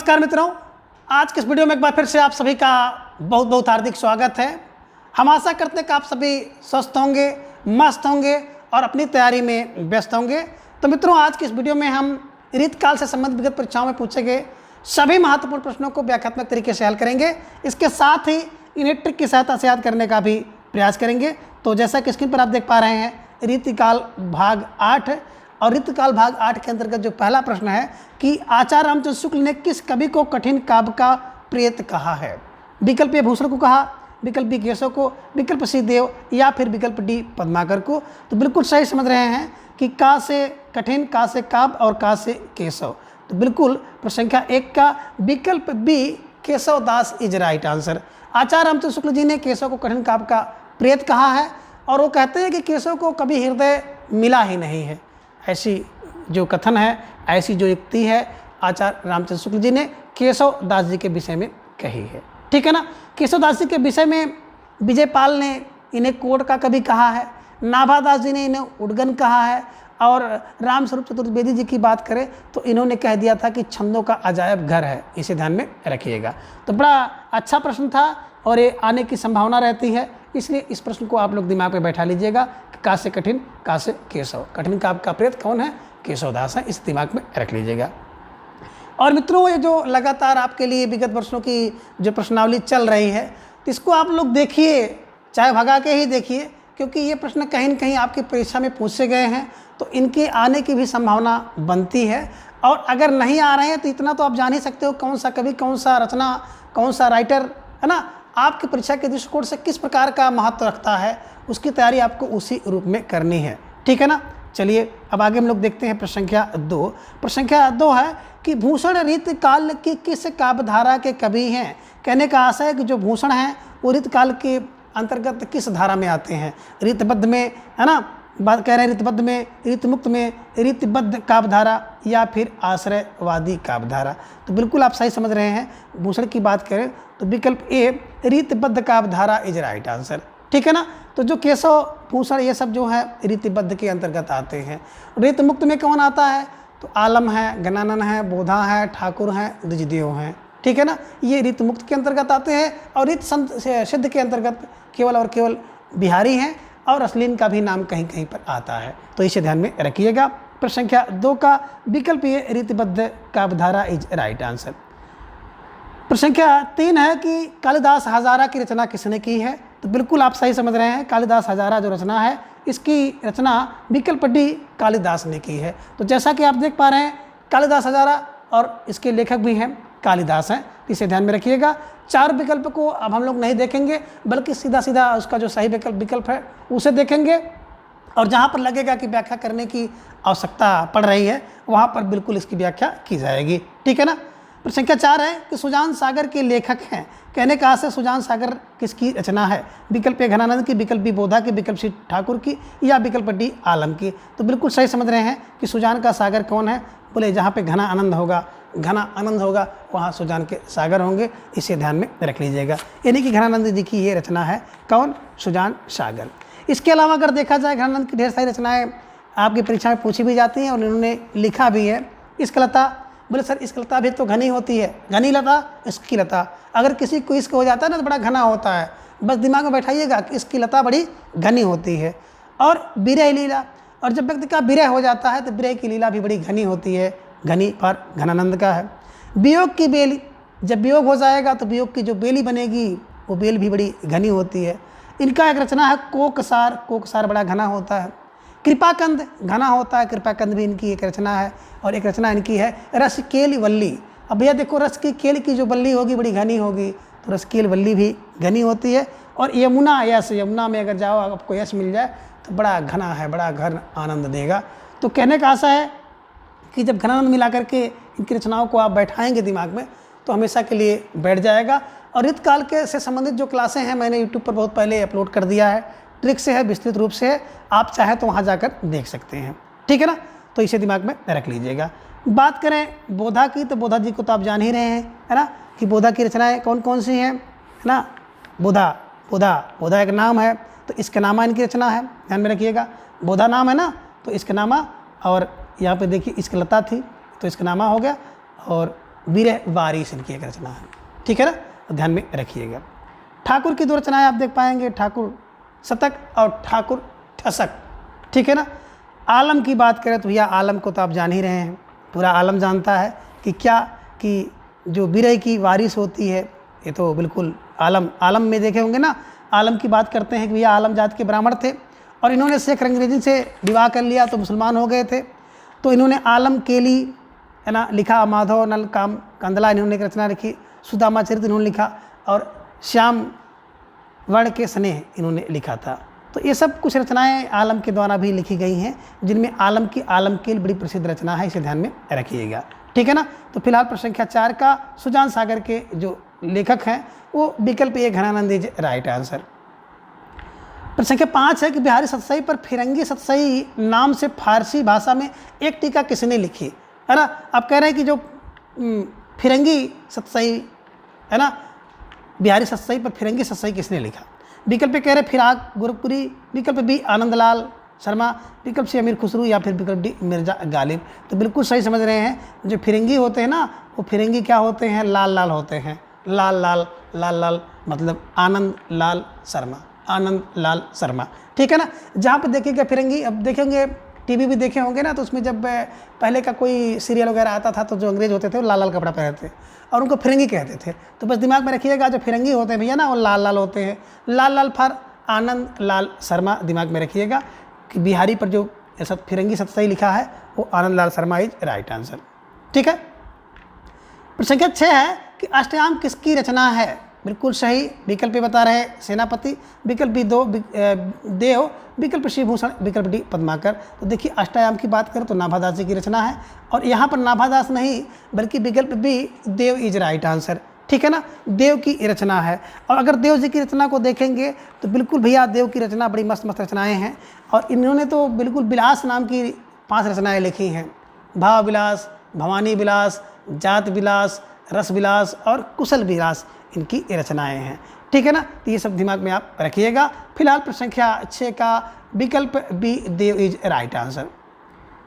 नमस्कार मित्रों, आज के इस वीडियो में एक बार फिर से आप सभी का बहुत बहुत हार्दिक स्वागत है। हम आशा करते हैं कि आप सभी स्वस्थ होंगे, मस्त होंगे और अपनी तैयारी में व्यस्त होंगे। तो मित्रों, आज के इस वीडियो में हम ऋतुकाल से संबंधित विगत परीक्षाओं में पूछे गए सभी महत्वपूर्ण प्रश्नों को व्याख्यात्मक तरीके से हल करेंगे। इसके साथ ही इन्हें ट्रिक की सहायता से याद करने का भी प्रयास करेंगे। तो जैसा कि स्क्रीन पर आप देख पा रहे हैं, ऋतुकाल भाग 8 और ऋतुकाल भाग 8 के अंतर्गत जो पहला प्रश्न है कि आचार्य रामचंद्र शुक्ल ने किस कवि को कठिन काव्य का प्रेत कहा है। विकल्प ए भूषण को कहा, विकल्प बी केशव को, विकल्प सी देव या फिर विकल्प डी पद्माकर को। तो बिल्कुल सही समझ रहे हैं कि का से कठिन, का से काव्य और का से केशव। तो बिल्कुल प्रश्न संख्या 1 का विकल्प B Keshav Das is right answer. Acharya Ramchandra Shukla ji ने केशव को कठिन काव्य का प्रेत कहा है और वो कहते हैं कि केशव को कभी हृदय मिला ही नहीं है। ऐसी जो कथन है, ऐसी जो युक्ति है, आचार्य रामचंद्र शुक्ल जी ने केशव दास जी के विषय में कही है। ठीक है ना। केशव दास जी के विषय में विजय पाल ने इन्हें कोट का कवि कहा है, नाभादास जी ने इन्हें उद्गन कहा है और रामस्वरूप चतुर्वेदी जी की बात करें तो इन्होंने कह दिया था कि छंदों का अजायब घर है। इसे ध्यान में रखिएगा। तो बड़ा अच्छा प्रश्न था और ये आने की संभावना रहती है, इसलिए इस प्रश्न को आप लोग दिमाग में बैठा लीजिएगा कि का से कठिन, का से केशव। कठिन काव्य का प्रेत कौन है? केशव दास है। इस दिमाग में रख लीजिएगा। और मित्रों, ये जो लगातार आपके लिए विगत वर्षों की जो प्रश्नावली चल रही है, तो इसको आप लोग देखिए, चाहे भगा के ही देखिए, क्योंकि ये प्रश्न कहीं न कहीं आपकी परीक्षा में पूछे गए हैं तो इनके आने की भी संभावना बनती है। और अगर नहीं आ रहे हैं तो इतना तो आप जान ही सकते हो कौन सा कवि, कौन सा रचना, कौन सा राइटर, है ना, आपकी परीक्षा के दृष्टिकोण से किस प्रकार का महत्व रखता है, उसकी तैयारी आपको उसी रूप में करनी है। ठीक है ना। चलिए अब आगे हम लोग देखते हैं प्रश्न संख्या 2। प्रश्न संख्या 2 है कि भूषण ऋतुकाल की किस काव्यधारा के कवि हैं। कहने का आशय है कि जो भूषण हैं वो ऋतुकाल के अंतर्गत किस धारा में आते हैं। ऋतुबद्ध में, है ना, बात कह रहे हैं ऋतुबद्ध में, ऋतुमुक्त में, ऋतुबद्ध काव्यधारा या फिर आश्रयवादी काव्यधारा। तो बिल्कुल आप सही समझ रहे हैं। भूषण की बात करें तो विकल्प ए ऋतुबद्ध काव्यधारा इज राइट आंसर। ठीक है ना। तो जो केशव, भूषण, ये सब जो है ऋतुबद्ध के अंतर्गत आते हैं। ऋतुमुक्त में कौन आता है? तो आलम है, गणानन है, बोधा है, ठाकुर हैं, द्विजदेव हैं। ठीक है ना। ये ऋतुमुक्त के अंतर्गत आते हैं और ऋतु सिद्ध के अंतर्गत केवल और केवल बिहारी हैं और अश्लीन का भी नाम कहीं कहीं पर आता है। तो इसे ध्यान में रखिएगा। प्रश्न संख्या 2 का विकल्प ये ऋतुबद्ध काव्यधारा इज राइट आंसर। प्रश्न संख्या 3 है कि कालिदास हजारा की रचना किसने की है। तो बिल्कुल आप सही समझ रहे हैं। कालिदास हजारा जो रचना है, इसकी रचना विकल्प डी कालिदास ने की है। तो जैसा कि आप देख पा रहे हैं, कालिदास हजारा और इसके लेखक भी हैं कालिदास हैं। इसे ध्यान में रखिएगा। 4 विकल्प को अब हम लोग नहीं देखेंगे, बल्कि सीधा सीधा उसका जो सही विकल्प है उसे देखेंगे और जहाँ पर लगेगा कि व्याख्या करने की आवश्यकता पड़ रही है वहाँ पर बिल्कुल इसकी व्याख्या की जाएगी। ठीक है ना। प्रश्न संख्या 4 है कि सुजान सागर के लेखक हैं। कहने का से सुजान सागर किसकी रचना है। विकल्प ए घनानंद की, विकल्प बी बोधा की, विकल्प सी ठाकुर की या विकल्प डी आलम की। तो बिल्कुल सही समझ रहे हैं कि सुजान का सागर कौन है। बोले जहाँ पे घना आनंद होगा, घना आनंद होगा, वहाँ सुजान के सागर होंगे। इसे ध्यान में रख लीजिएगा। यानी कि घनानंद जी की ये रचना है। कौन? सुजान सागर। इसके अलावा अगर देखा जाए, घनानंद की ढेर सारी रचनाएं आपकी परीक्षा में पूछी भी जाती हैं और इन्होंने लिखा भी है। इस्कलता, बोले सर इस्कलता भी तो घनी होती है। घनी लता, इसकी लता। अगर किसी को इश्क हो जाता है ना तो बड़ा घना होता है। बस दिमाग में बैठाइएगा कि इसकी लता बड़ी घनी होती है। और विरह लीला, और जब व्यक्ति का विरह हो जाता है तो विरह की लीला भी बड़ी घनी होती है। घनी पर घनानंद का है। वियोग की बेली, जब वियोग हो जाएगा तो वियोग की जो बेली बनेगी वो बेल भी बड़ी घनी होती है। इनका एक रचना है कोकसार। कोकसार बड़ा घना होता है। कृपाकंद घना होता है। कृपाकंद भी इनकी एक रचना है। और एक रचना इनकी है रसकेल वल्ली। अब भैया देखो, रस की केल की जो बल्ली होगी बड़ी घनी होगी, तो रसकेल वल्ली भी घनी होती है। और यमुना, यश, यमुना में अगर जाओ आपको यश मिल जाए तो बड़ा घना है, बड़ा घन आनंद देगा। तो कहने का आशा है कि जब घनानंद मिला करके इनकी रचनाओं को आप बैठाएंगे दिमाग में तो हमेशा के लिए बैठ जाएगा। और ऋतुकाल के से संबंधित जो क्लासें हैं मैंने यूट्यूब पर बहुत पहले अपलोड कर दिया है। ट्रिक से है, विस्तृत रूप से है, आप चाहें तो वहाँ जाकर देख सकते हैं। ठीक है ना। तो इसे दिमाग में रख लीजिएगा। बात करें बोधा की, तो बोधा जी को तो आप जान ही रहे हैं, है ना, कि बोधा की रचनाएँ कौन कौन सी हैं, है ना। बोधा, बोधा, बोधा एक नाम है तो इसके नामा इनकी रचना है। ध्यान में रखिएगा। बोधा नाम है ना, तो इसके नामा, और यहाँ पे देखिए इसकी लता थी तो इसका नामा हो गया। और विरह वारिस इनकी एक रचना है। ठीक है ना, तो ध्यान में रखिएगा। ठाकुर की 2 रचनाएं आप देख पाएंगे, ठाकुर शतक और ठाकुर ठसक। ठीक है ना। आलम की बात करें तो भैया आलम को तो आप जान ही रहे हैं, पूरा आलम जानता है कि क्या कि जो विरह की वारिस होती है, ये तो बिल्कुल आलम में देखे होंगे ना। आलम की बात करते हैं कि भैया आलम जात के ब्राह्मण थे और इन्होंने शेख रंगरेजी से विवाह कर लिया तो मुसलमान हो गए थे। तो इन्होंने आलम केली है ना लिखा, माधव नल काम कंदला इन्होंने एक रचना लिखी, सुदामा चरित इन्होंने लिखा और श्याम वर्ण के स्नेह इन्होंने लिखा था। तो ये सब कुछ रचनाएं आलम के द्वारा भी लिखी गई हैं, जिनमें आलम केल बड़ी प्रसिद्ध रचना है, इसे ध्यान में रखिएगा। ठीक है ना। तो फिलहाल प्रश्न संख्या 4 का सुजान सागर के जो लेखक हैं वो विकल्प ए घनानंद इज राइट आंसर। प्रश्न संख्या 5 है कि बिहारी सतसई पर फिरंगी सतसई नाम से फारसी भाषा में एक टीका किसने लिखी, है ना। आप कह रहे हैं कि जो फिरंगी सतसई है ना, बिहारी सतसई पर फिरंगी सतसई किसने लिखा। विकल्प पे कह रहे फिराक गुरपुरी, विकल्प बी आनंदलाल शर्मा, विकल्प सी अमीर खुसरू या फिर विकल्प डी मिर्जा गालिब। तो बिल्कुल सही समझ रहे हैं। जो फिरंगी होते हैं ना, वो फिरंगी क्या होते हैं, लाल लाल होते हैं, लाल लाल लाल लाल मतलब आनंद लाल शर्मा, आनंद लाल शर्मा। ठीक है ना। जहाँ पे देखिएगा फिरंगी, अब देखेंगे टीवी भी देखे होंगे ना, तो उसमें जब पहले का कोई सीरियल वगैरह आता था तो जो अंग्रेज होते थे वो लाल लाल कपड़ा पहनते थे और उनको फिरंगी कहते थे। तो बस दिमाग में रखिएगा जो फिरंगी होते हैं भैया ना, वो लाल लाल होते हैं, लाल लाल फॉर आनंद लाल शर्मा। दिमाग में रखिएगा कि बिहारी पर जो सब फिरंगी सतसई लिखा है वो आनंद Lal Sharma is right answer. ठीक है। प्रश्न संख्या 6 है कि अष्टयाम किसकी रचना है। बिल्कुल सही, विकल्प पे बता रहे हैं सेनापति, विकल्प बी देव, विकल्प सी भूषण, विकल्प डी पद्माकर। तो देखिए अष्टायाम की बात करें तो नाभादास जी की रचना है और यहाँ पर नाभादास नहीं बल्कि विकल्प B Dev is right answer. ठीक है ना, देव की रचना है। और अगर देव जी की रचना को देखेंगे तो बिल्कुल भैया देव की रचना बड़ी मस्त मस्त रचनाएँ हैं और इन्होंने तो बिल्कुल विलास नाम की 5 रचनाएँ लिखी हैं। भाव विलास, भवानी विलास, जात विलास, रस विलास और कुशल विलास इनकी रचनाएं हैं। ठीक है ना। तो ये सब दिमाग में आप रखिएगा। फिलहाल प्रश्न संख्या 6 का विकल्प B Dev is right answer.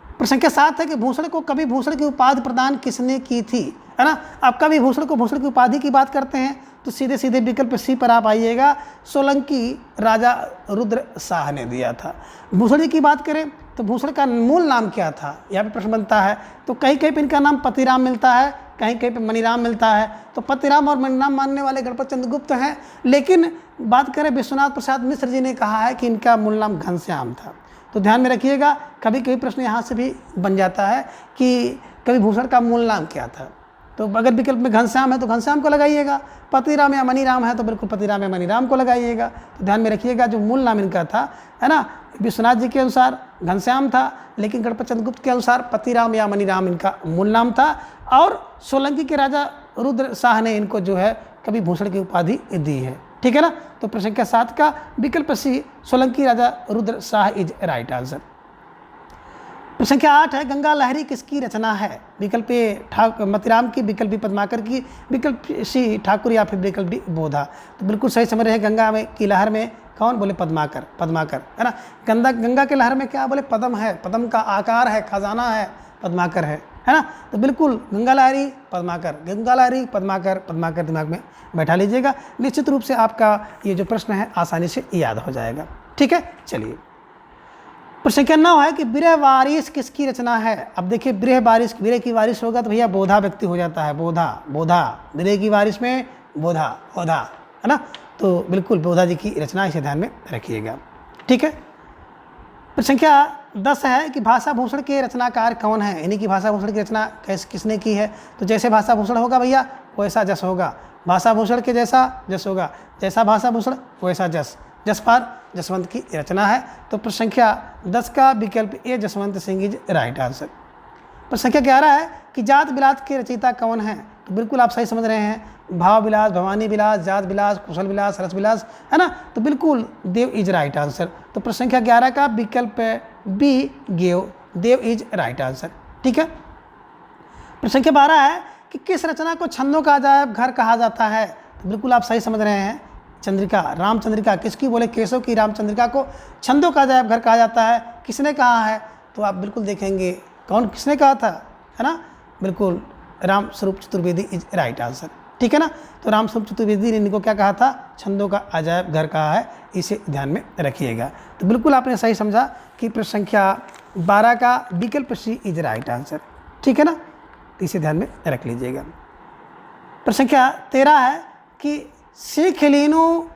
प्रश्न संख्या 7 है कि भूषण को कवि भूषण की उपाधि प्रदान किसने की थी, है ना। अब कवि भूषण को भूषण की उपाधि की बात करते हैं तो सीधे सीधे विकल्प सी पर आप आइएगा, सोलंकी राजा रुद्र शाह ने दिया था। भूषण जी की बात करें तो भूषण का मूल नाम क्या था, यहाँ पे प्रश्न बनता है। तो कहीं कहीं पर इनका नाम पतिराम मिलता है, कहीं कहीं पे मणिराम मिलता है। तो पतिराम और मणिराम मानने वाले गणपत चंद्र गुप्त हैं, लेकिन बात करें विश्वनाथ प्रसाद मिश्र जी ने कहा है कि इनका मूल नाम घनश्याम था। तो ध्यान में रखिएगा, कभी कभी प्रश्न यहाँ से भी बन जाता है कि कवि भूषण का मूल नाम क्या था। तो अगर विकल्प में घनश्याम है तो घनश्याम को लगाइएगा, पतिराम या मणिराम है तो बिल्कुल पतिराम या मणिराम को लगाइएगा। तो ध्यान में रखिएगा जो मूल नाम इनका था, है ना, विश्वनाथ जी के अनुसार घनश्याम था, लेकिन गणपत चंद्र गुप्त के अनुसार पतिराम या मणिराम इनका मूल नाम था। और सोलंकी के राजा रुद्र शाह ने इनको जो है कवि भूषण की उपाधि दी है। ठीक है ना। तो प्रश्न संख्या 7 का विकल्प C Solanki Raja Rudra Shah is right answer. प्रश्न संख्या 8 है गंगा लहरी किसकी रचना है। विकल्प ए मतिराम की, विकल्प बी पद्माकर की, विकल्प सी ठाकुर या फिर विकल्प डी बोधा। तो बिल्कुल सही समझ रहे हैं। गंगा में की लहर में कौन, बोले पद्माकर, पद्माकर, है ना। गंगा के लहर में क्या बोले, पद्म है, पद्म का आकार है, खजाना है, पद्माकर है ना। तो बिल्कुल गंगा लहरी पद्माकर, गंगा लहरी पद्माकर, पद्माकर दिमाग में बैठा लीजिएगा। निश्चित रूप से आपका ये जो प्रश्न है आसानी से याद हो जाएगा। ठीक है। चलिए प्रश्न संख्या 9 है कि विरह वारिस किसकी रचना है। अब देखिए विरह की वारिस होगा तो भैया बोधा व्यक्ति हो जाता है, बोधा विरह की वारिस में बोधा है ना। तो बिल्कुल बोधा जी की रचना, इसे ध्यान में रखिएगा। ठीक है। प्रश्न संख्या 10 है कि भाषा भूषण के रचनाकार कौन है, यानी कि भाषा भूषण की रचना किसने की है। तो जैसे भाषा भूषण होगा भैया वैसा जस होगा, भाषा भूषण के जैसा जस होगा, जैसा भाषा भूषण वैसा जस, जस पार जसवंत की रचना है। तो प्रश्न संख्या 10 का विकल्प A Jaswant Singh is right answer. प्रश्न संख्या 11 है कि जात विलास के रचयिता कौन है। तो बिल्कुल आप सही समझ रहे हैं, भाव विलास, भवानी विलास, जात विलास, कुशल विलास, रस विलास, है ना। तो बिल्कुल देव इज राइट आंसर। तो प्रश्न संख्या 11 का विकल्प B Dev is right answer. ठीक है। प्रश्न संख्या 12 है कि किस रचना को छंदों का अजायब घर कहा जाता है। तो बिल्कुल आप सही समझ रहे हैं, चंद्रिका, रामचंद्रिका किसकी, बोले केशव की रामचंद्रिका को छंदों का अजायब घर कहा जाता है। किसने कहा है, तो आप बिल्कुल देखेंगे कौन किसने कहा था, है ना। बिल्कुल Ram Swaroop Chaturvedi is right answer. ठीक है ना। तो राम स्वरूप चतुर्वेदी ने इनको क्या कहा था, छंदों का अजायब घर कहा है, इसे ध्यान में रखिएगा। तो बिल्कुल आपने सही समझा कि प्रश्न संख्या 12 का विकल्प सी इज राइट आंसर। ठीक है ना, इसे ध्यान में रख लीजिएगा। प्रश्न संख्या 13 है कि सीख लीनो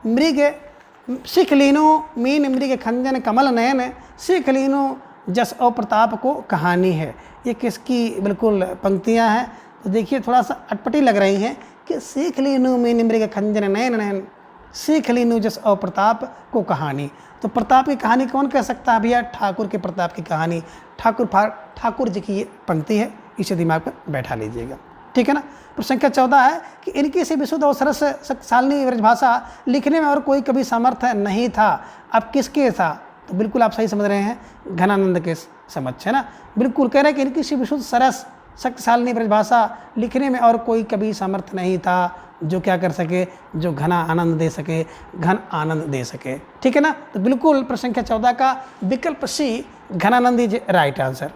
मीन मृग खंजन कमल नयन सीख लीनो जस और प्रताप को कहानी है। ये किसकी बिल्कुल पंक्तियां हैं, तो देखिए थोड़ा सा अटपटी लग रही हैं कि सीख लीनो मीन मृग खंजन नयन नयन सीख लीनो जस और प्रताप को कहानी। तो प्रताप की कहानी कौन कह सकता है भैया, ठाकुर के प्रताप की कहानी, ठाकुर जी की ये पंक्ति है, इसे दिमाग में बैठा लीजिएगा। ठीक है ना। प्रश्न संख्या 14 है कि इनकी से विशुद्ध और सरस शक्तिशालिनी ब्रजभाषा लिखने में और कोई कभी समर्थ नहीं था, अब किसके था। तो बिल्कुल आप सही समझ रहे हैं, घनानंद के समक्ष, है ना। बिल्कुल कह रहे हैं कि इनकी से विशुद्ध सरस शक्तिशालिनी ब्रजभाषा लिखने में और कोई कभी समर्थ नहीं था जो क्या कर सके, जो घना आनंद दे सके, घन आनंद दे सके। ठीक है ना। तो बिल्कुल प्रश्न संख्या 14 का विकल्प सी घनानंद इज राइट आंसर।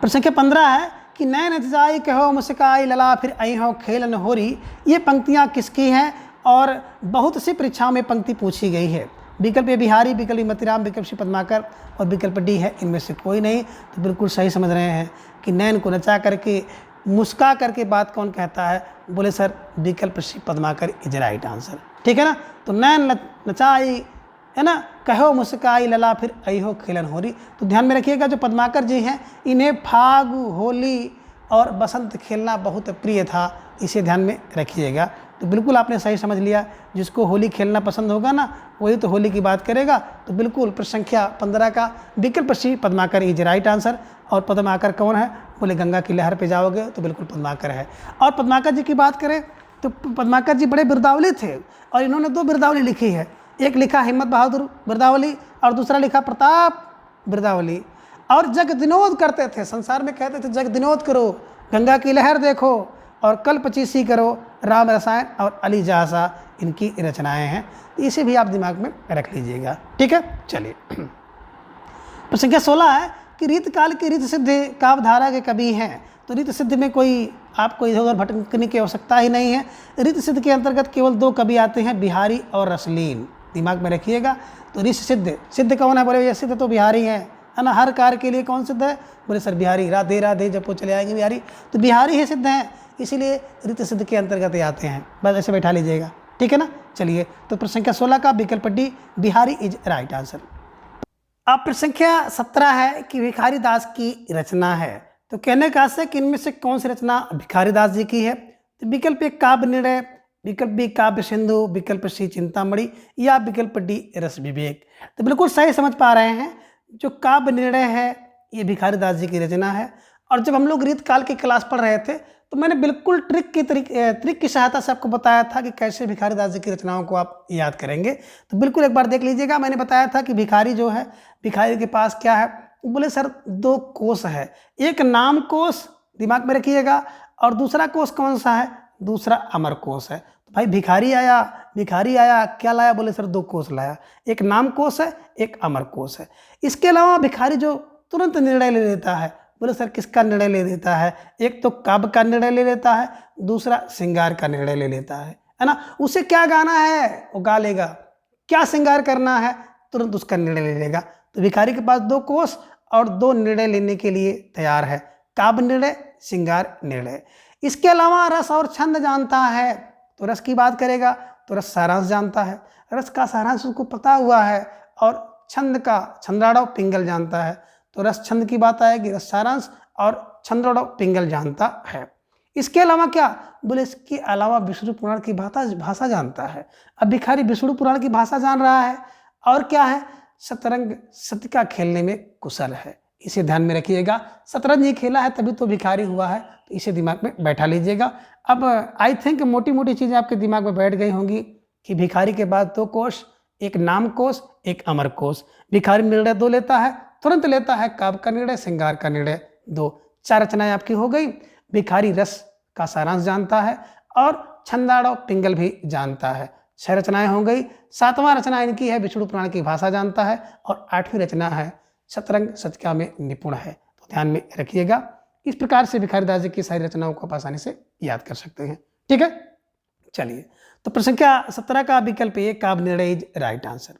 प्रश्न संख्या 15 है कि नैन जाई कहो मुस्काई लला फिर आई हो खेलन होरी। ये पंक्तियाँ किसकी हैं और बहुत सी परीक्षाओं में पंक्ति पूछी गई है। विकल्प ए बिहारी, विकल्प ए मतीराम, विकल्प सी पद्माकर और विकल्प डी है इनमें से कोई नहीं। तो बिल्कुल सही समझ रहे हैं कि नैन को नचा करके मुस्का करके बात कौन कहता है, बोले सर विकल्प C Padmakar is right answer. ठीक है ना। तो नैन नचाई, है ना, कहो मुस्काई लला फिर आई हो खेलन होरी। तो ध्यान में रखिएगा जो पद्माकर जी हैं इन्हें फागु, होली और बसंत खेलना बहुत प्रिय था, इसे ध्यान में रखिएगा। तो बिल्कुल आपने सही समझ लिया, जिसको होली खेलना पसंद होगा ना वही तो होली की बात करेगा। तो बिल्कुल प्रश्न संख्या 15 का विकल्प C Padmakar is right answer. और पद्माकर कौन है, बोले गंगा की लहर पे जाओगे तो बिल्कुल पद्माकर है। और पद्माकर जी की बात करें तो पद्माकर जी बड़े बिरदावली थे और इन्होंने 2 बिरदावली लिखी है, एक लिखा हिम्मत बहादुर बिरदावली और दूसरा लिखा प्रताप बिरदावली। और जग दिनोद करते थे, संसार में कहते थे जग दिनोद करो, गंगा की लहर देखो और कल्प चीसी करो, राम रसायन और अली जहासा इनकी रचनाएं हैं। तो इसे भी आप दिमाग में रख लीजिएगा। ठीक है, चलिए। प्रश्न संख्या 16 है कि रीत काल की रीत सिद्ध काव्यधारा के कवि हैं। तो रीत सिद्ध में कोई आपको इधर उधर भटकने की आवश्यकता ही नहीं है। रीत सिद्ध के अंतर्गत केवल 2 कवि आते हैं, बिहारी और रसलीन, दिमाग में रखिएगा। तो रीत सिद्ध कौन है, बोले ये सिद्ध तो बिहारी है ना। हर कार्य के लिए कौन सिद्ध है, बोले सर बिहारी, राधे राधे जब वो चले आएंगे बिहारी, तो बिहारी ही सिद्ध हैं, इसीलिए रीत सिद्ध के अंतर्गत आते हैं। बस ऐसे बैठा लीजिएगा। ठीक है ना। चलिए, तो प्रश्न संख्या 16 का विकल्प D Bihari is right answer. अब प्रश्न संख्या 17 है कि भिखारी दास की रचना है। तो कहने का आशय कि इनमें से कौन सी रचना भिखारी दास जी की है। तो विकल्प ए काव्य निर्णय, विकल्प बी काव्य सिंधु, विकल्प सी चिंतामणि या विकल्प डी रस विवेक। तो बिल्कुल सही समझ पा रहे हैं, जो काव्य निर्णय है ये भिखारी दास जी की रचना है। और जब हम लोग रीत काल की क्लास पढ़ रहे थे तो मैंने बिल्कुल ट्रिक की सहायता से आपको बताया था कि कैसे भिखारी दास जी की रचनाओं को आप याद करेंगे। तो बिल्कुल एक बार देख लीजिएगा। मैंने बताया था कि भिखारी जो है, भिखारी के पास क्या है, बोले सर 2 कोश है, एक नाम कोश, दिमाग में रखिएगा, और दूसरा कोश कौन सा है, दूसरा अमर कोश है। तो भाई भिखारी आया क्या लाया, बोले सर 2 कोश लाया, एक नाम कोश है, एक अमर कोश है। इसके अलावा भिखारी जो तुरंत निर्णय ले लेता है, बोले सर किसका निर्णय ले लेता है, एक तो काव्य का निर्णय ले लेता है, दूसरा श्रृंगार का निर्णय ले लेता है ना। उसे क्या गाना है वो गा लेगा, क्या श्रृंगार करना है तुरंत उसका निर्णय ले लेगा। तो भिखारी के पास 2 कोश और 2 निर्णय लेने के लिए तैयार है, काव्य निर्णय, श्रृंगार निर्णय। इसके अलावा रस और छंद जानता है। तो रस की बात करेगा तो रस सारांश जानता है, रस का सारांश उसको पता हुआ है, और छंद का छंद्राड़व पिंगल जानता है। तो रस छंद की बात आएगी, रस सारांश और छंद्राड़व पिंगल जानता है। इसके अलावा क्या, बोले इसके अलावा विष्णु पुराण की भाषा जानता है। अब भिखारी विष्णु पुराण की भाषा जान रहा है, और क्या है, शतरंज शतका खेलने में कुशल है, इसे ध्यान में रखिएगा। शतरंज ही खेला है तभी तो भिखारी हुआ है, तो इसे दिमाग में बैठा लीजिएगा। अब आई थिंक मोटी मोटी चीज़ें आपके दिमाग में बैठ गई होंगी कि भिखारी के बाद 2 कोश, एक नाम कोश, एक अमर कोश। भिखारी निर्णय 2 लेता है, तुरंत लेता है काव्य का निर्णय, श्रृंगार का निर्णय 2। 4 रचनाएं आपकी हो गई। भिखारी रस का सारांश जानता है और छंदाड़व पिंगल भी जानता है। 6 रचनाएं हो गई। 7वां रचना इनकी है विष्णु पुराण की भाषा जानता है, और 8वीं रचना है शतरंग शतका में निपुण है। तो ध्यान में रखिएगा। इस प्रकार से भिखारीदास जी की सारी रचनाओं को आप आसानी से याद कर सकते हैं। ठीक है, चलिए, तो प्रश्न संख्या 17 का विकल्प ए काव्य निर्णय इज राइट आंसर।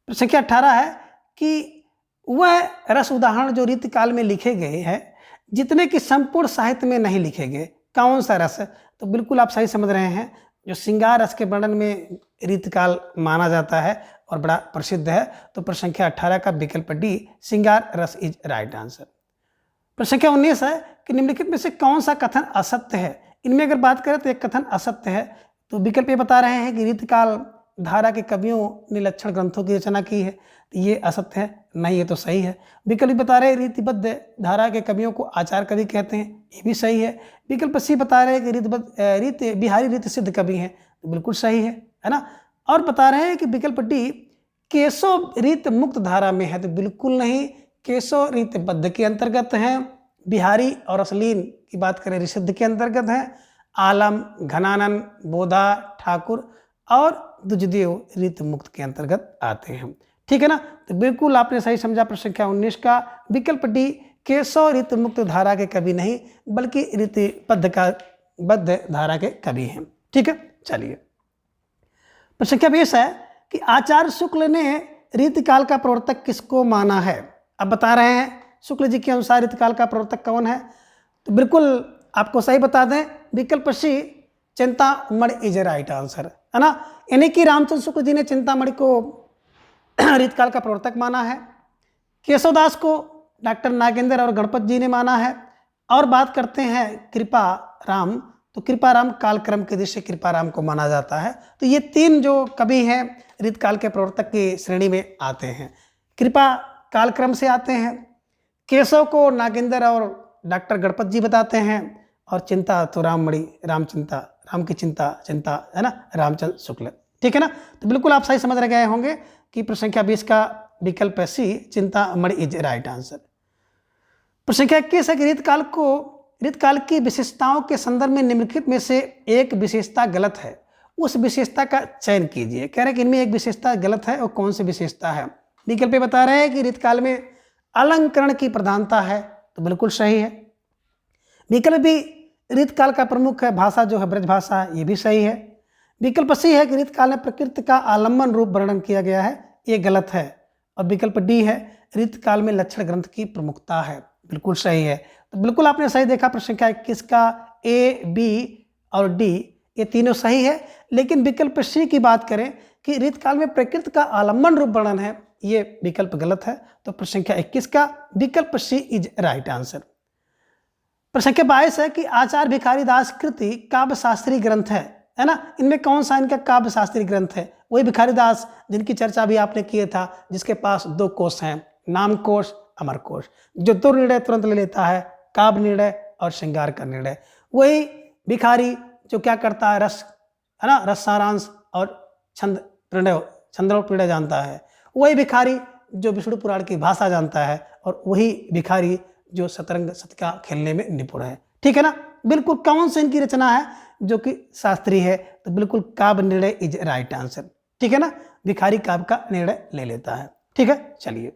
प्रश्न संख्या 18 है कि वह रस उदाहरण जो रीतिकाल में लिखे गए हैं जितने कि संपूर्ण साहित्य में नहीं लिखे गए, कौन सा रस है? तो बिल्कुल आप सही समझ रहे हैं, जो श्रृंगार रस के वर्णन में रीतिकाल माना जाता है और बड़ा प्रसिद्ध है। तो प्रश्न संख्या 18 का विकल्प डी श्रृंगार रस इज राइट आंसर। प्रश्न संख्या 19 है कि निम्नलिखित में से कौन सा कथन असत्य है? इनमें अगर बात करें तो एक कथन असत्य है, तो विकल्प ये बता रहे हैं कि रीतिकाल धारा के कवियों ने लक्षण ग्रंथों की रचना की है, तो ये असत्य है, नहीं ये तो सही है। विकल्प बता रहे हैं रीतिबद्ध धारा के कवियों को आचार कवि कहते हैं, ये भी सही है। विकल्प सी बता रहे हैं कि बिहारी रीति सिद्ध कवि हैं, तो बिल्कुल सही है ना। और बता रहे हैं कि विकल्प डी केशव रीत मुक्त धारा में है, तो बिल्कुल नहीं, केशव रीतिबद्ध के अंतर्गत हैं। बिहारी और अश्लील की बात करें ऋषिद्ध के अंतर्गत हैं। आलम, घनानंद, बोधा, ठाकुर और दुजदेव रीत मुक्त के अंतर्गत आते हैं। ठीक है ना, तो बिल्कुल आपने सही समझा। प्रश्न संख्या 19 का विकल्प डी केशव रीत मुक्त धारा के कवि नहीं बल्कि रीतिबद्ध धारा के कवि हैं। ठीक है, चलिए, प्रश्न संख्या 20 है कि आचार्य शुक्ल ने रीतिकाल का प्रवर्तक किसको माना है? अब बता रहे हैं शुक्ल जी के अनुसार रीतिकाल का प्रवर्तक कौन है, तो बिल्कुल आपको सही बता दें, विकल्प सी चिंतामणि इज राइट आंसर, है ना। यानी कि रामचंद्र शुक्ल जी ने चिंतामणि को रीतिकाल का प्रवर्तक माना है। केशवदास को डॉक्टर नागेंद्र और गणपत जी ने माना है। और बात करते हैं कृपा राम, तो कृपा राम कालक्रम के दृश्य कृपा राम को माना जाता है। तो ये तीन जो कवि हैं रीतिकाल के प्रवर्तक की श्रेणी में आते हैं। कृपा कालक्रम से आते हैं, केशव को नागेंद्र और डॉक्टर गणपत जी बताते हैं, और चिंता तो राम की चिंता है ना, रामचंद्र शुक्ल। ठीक है ना, तो बिल्कुल आप सही समझ रह गए होंगे कि प्रश्न संख्या 20 का विकल्प सी चिंतामणि इज राइट आंसर। प्रश्न संख्या 21 है कि रीतकाल की विशेषताओं के संदर्भ में निम्नलिखित में से एक विशेषता गलत है, उस विशेषता का चयन कीजिए। कह रहे हैं कि इनमें एक विशेषता गलत है, और कौन सी विशेषता है? विकल्प बता रहे हैं कि रीतकाल में अलंकरण की प्रधानता है, तो बिल्कुल सही है। विकल्प भी रीतकाल का प्रमुख है भाषा जो है ब्रज भाषा, ये भी सही है। विकल्प सी है कि रीतकाल में प्रकृति का आलम्बन रूप वर्णन किया गया है, ये गलत है। और विकल्प डी है रीतकाल में लक्षण ग्रंथ की प्रमुखता है, बिल्कुल सही है। तो बिल्कुल आपने सही देखा। प्रश्न संख्या 21 का ए, बी और डी ये तीनों सही है, लेकिन विकल्प सी की बात करें कि रीतकाल में प्रकृति का आलम्बन रूप वर्णन है, ये विकल्प गलत है। तो प्रश्न संख्या 21 का विकल्प सी इज राइट आंसर। प्रश्न संख्या 22 है कि आचार्य भिखारीदास कृति काव्य शास्त्रीय ग्रंथ है ना, इनमें कौन सा इनका काव्य शास्त्रीय ग्रंथ है? वही भिखारीदास जिनकी चर्चा भी आपने किया था, जिसके पास 2 कोश हैं, नाम कोश, अमर कोश, जो 2 निर्णय तुरंत ले लेता है, काव्य निर्णय और श्रृंगार का निर्णय। वही भिखारी जो क्या करता है, रस है ना, रस सारांश और छंदों जानता है। वही भिखारी जो विष्णु पुराण की भाषा जानता है, और वही भिखारी जो शतरंग शतका खेलने में निपुण है। ठीक है ना, बिल्कुल कौन सी इनकी रचना है जो कि शास्त्रीय है? तो बिल्कुल काव्य निर्णय इज राइट आंसर। ठीक है ना, भिखारी काव्य का निर्णय ले लेता है। ठीक है, चलिए,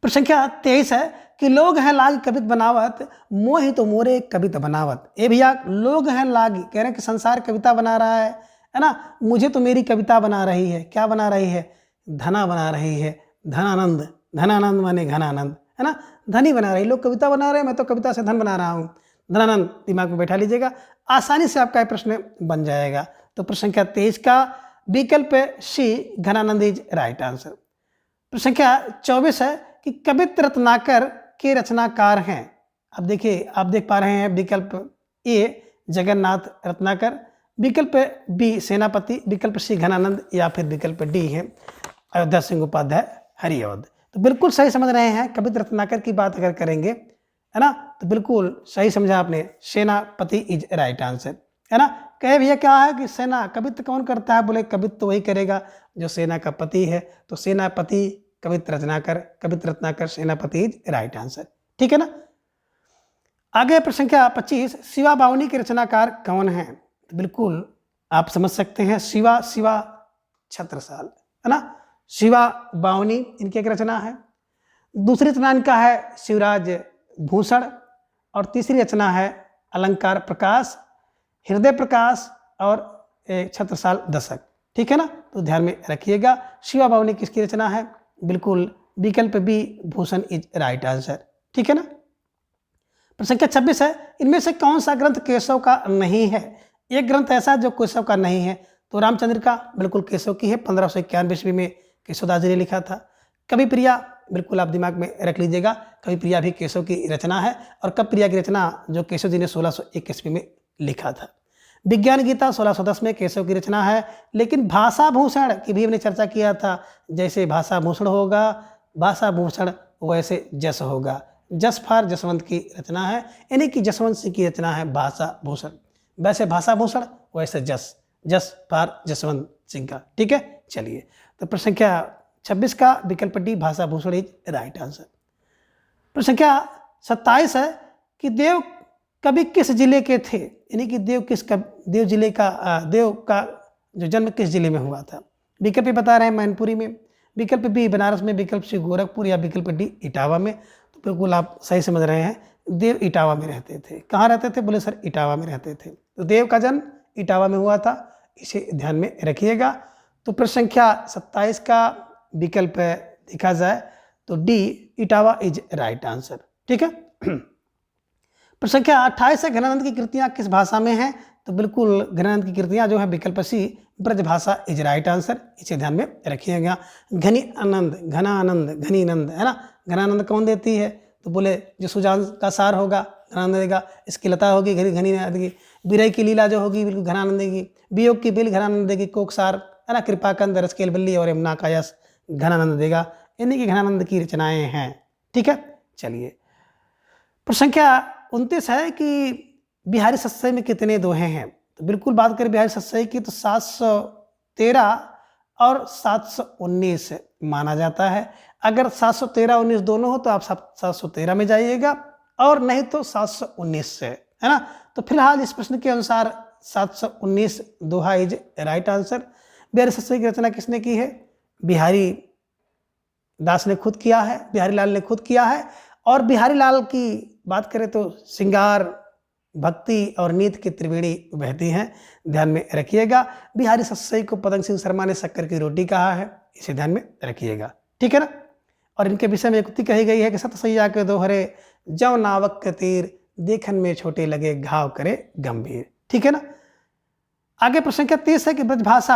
प्रश्न संख्या 23 है कि लोग हैं लागी कवित बनावत, मोहि तो मोरे कवित बनावत। ए भैया, लोग हैं लागी, कह रहे हैं कि संसार कविता बना रहा है ना, मुझे तो मेरी कविता बना रही है। क्या बना रही है? धना बना रही है, धनानंद, धनानंद माने घनानंद, है ना, धनी बना रही। लोग कविता बना रहे हैं, मैं तो कविता से धन बना रहा हूँ। धनानंद दिमाग में बैठा लीजिएगा, आसानी से आपका प्रश्न बन जाएगा। तो प्रश्न संख्या 23 का विकल्प सी घनानंद इज राइट आंसर। प्रश्न संख्या 24 है कि कवित्र रत्नाकर के रचनाकार हैं। अब देखिए, आप देख पा रहे हैं विकल्प ए जगन्नाथ रत्नाकर, विकल्प बी सेनापति, विकल्प सी घनानंद, या फिर विकल्प डी है अयोध्या सिंह उपाध्याय हरिअवध। तो बिल्कुल सही समझ रहे हैं। कवित्र रत्नाकर की बात अगर करेंगे, है ना, तो बिल्कुल सही समझा आपने, सेनापति इज राइट आंसर, है ना। कहे भैया क्या है कि सेना कवित्व कौन करता है? बोले कवित्व तो वही करेगा जो सेना का पति है। तो सेनापति कवित्र रत्नाकर सेनापति इज राइट आंसर। ठीक है ना। आगे प्रश्न संख्या 25, शिवा बावनी के रचनाकार कौन है? तो बिल्कुल आप समझ सकते हैं, शिवा छत्रसाल, है ना। शिवा बावनी इनकी एक रचना है। दूसरी रचना इनका है शिवराज भूषण, और तीसरी रचना है अलंकार प्रकाश, हृदय प्रकाश और छत्रसाल दशक। ठीक है ना, तो ध्यान में रखिएगा। शिवा बावनी किसकी रचना है? बिल्कुल विकल्प B Bhushan is right answer. ठीक है ना। प्रश्न संख्या 26 है, इनमें से कौन सा ग्रंथ केशव का नहीं है? एक ग्रंथ ऐसा जो केशव का नहीं है, तो रामचंद्र का बिल्कुल केशव की है, 1591 ईस्वी में केशवदास जी ने लिखा था। कवि प्रिया बिल्कुल आप दिमाग में रख लीजिएगा, कवि प्रिया भी केशव की रचना है, और कवि प्रिया की रचना जो केशव जी ने 1601 ईस्वी में लिखा था। विज्ञान गीता 1610 में केशव की रचना है। लेकिन भाषा भूषण की भी हमने चर्चा किया था, जैसे भाषा भूषण होगा भाषा भूषण वैसे जस होगा। जस फार जसवंत की रचना है, यानी कि जसवंत सिंह की रचना है भाषा भूषण। वैसे भाषा भूषण वैसे जस, जस फार जसवंत सिंह का। ठीक है, चलिए तो प्रश्न संख्या 26 का विकल्प डी भाषा भूषण इज राइट आंसर। प्रश्न संख्या 27 है कि देव कवि किस जिले के थे? यानी कि देव जिले का देव का जो जन्म किस जिले में हुआ था? विकल्प बता रहे हैं मैनपुरी में, विकल्प बी बनारस में, विकल्प सी गोरखपुर, या विकल्प डी इटावा में। तो बिल्कुल आप सही समझ रहे हैं, देव इटावा में रहते थे। कहाँ रहते थे? बोले सर इटावा में रहते थे। तो देव का जन्म इटावा में हुआ था, इसे ध्यान में रखिएगा। तो प्रश्न संख्या 27 का विकल्प देखा जाए तो D Etawah is right answer. ठीक है। प्रश्न संख्या 28 है, घनानंद की कृतियां किस भाषा में हैं? तो बिल्कुल घनानंद की कृतियां जो है विकल्प सी ब्रज भाषा इज राइट आंसर, इसे ध्यान में रखिएगा। घनी आनंद, घना आनंद, घनी नंद, है ना। घनानंद कौन देती है? तो बोले जो सुजान का सार होगा घनानंद देगा, इसकी लता होगी घनी नंद की, बिरह की लीला जो होगी बिल्कुल घनानंद देगी, वियोग की बिल घनानंद देगी, कोकसार है ना, कृपाकंद, रसकेल बल्ली और यमुना का यश घनानंद देगा। इन्हीं की घनानंद की रचनाएं हैं। ठीक है, चलिए प्रश्न संख्या 29 है कि बिहारी सत्सई में कितने दोहे हैं? तो बिल्कुल बात करें बिहारी सत्सई की तो 713 और 719 माना जाता है। अगर 713-19 दोनों हो तो आप 713 में जाइएगा, और नहीं तो 719 से, है ना। तो फिलहाल इस प्रश्न के अनुसार 719 दोहा इज राइट आंसर। बिहारी सत्सई की रचना किसने की है? बिहारी दास ने खुद किया है, बिहारी लाल ने खुद किया है। और बिहारी लाल की बात करें तो श्रृंगार, भक्ति और नीति की त्रिवेणी बहती हैं, ध्यान में रखिएगा। बिहारी सत्सई को पदम सिंह शर्मा ने शक्कर की रोटी कहा है, इसे ध्यान में रखिएगा। ठीक है ना। और इनके विषय में एक उक्ति कही गई है कि सतसैया के दोहरे जव नावक के तीर, देखन में छोटे लगे घाव करे गंभीर। ठीक है ना। आगे प्रश्न संख्या 30 है कि ब्रजभाषा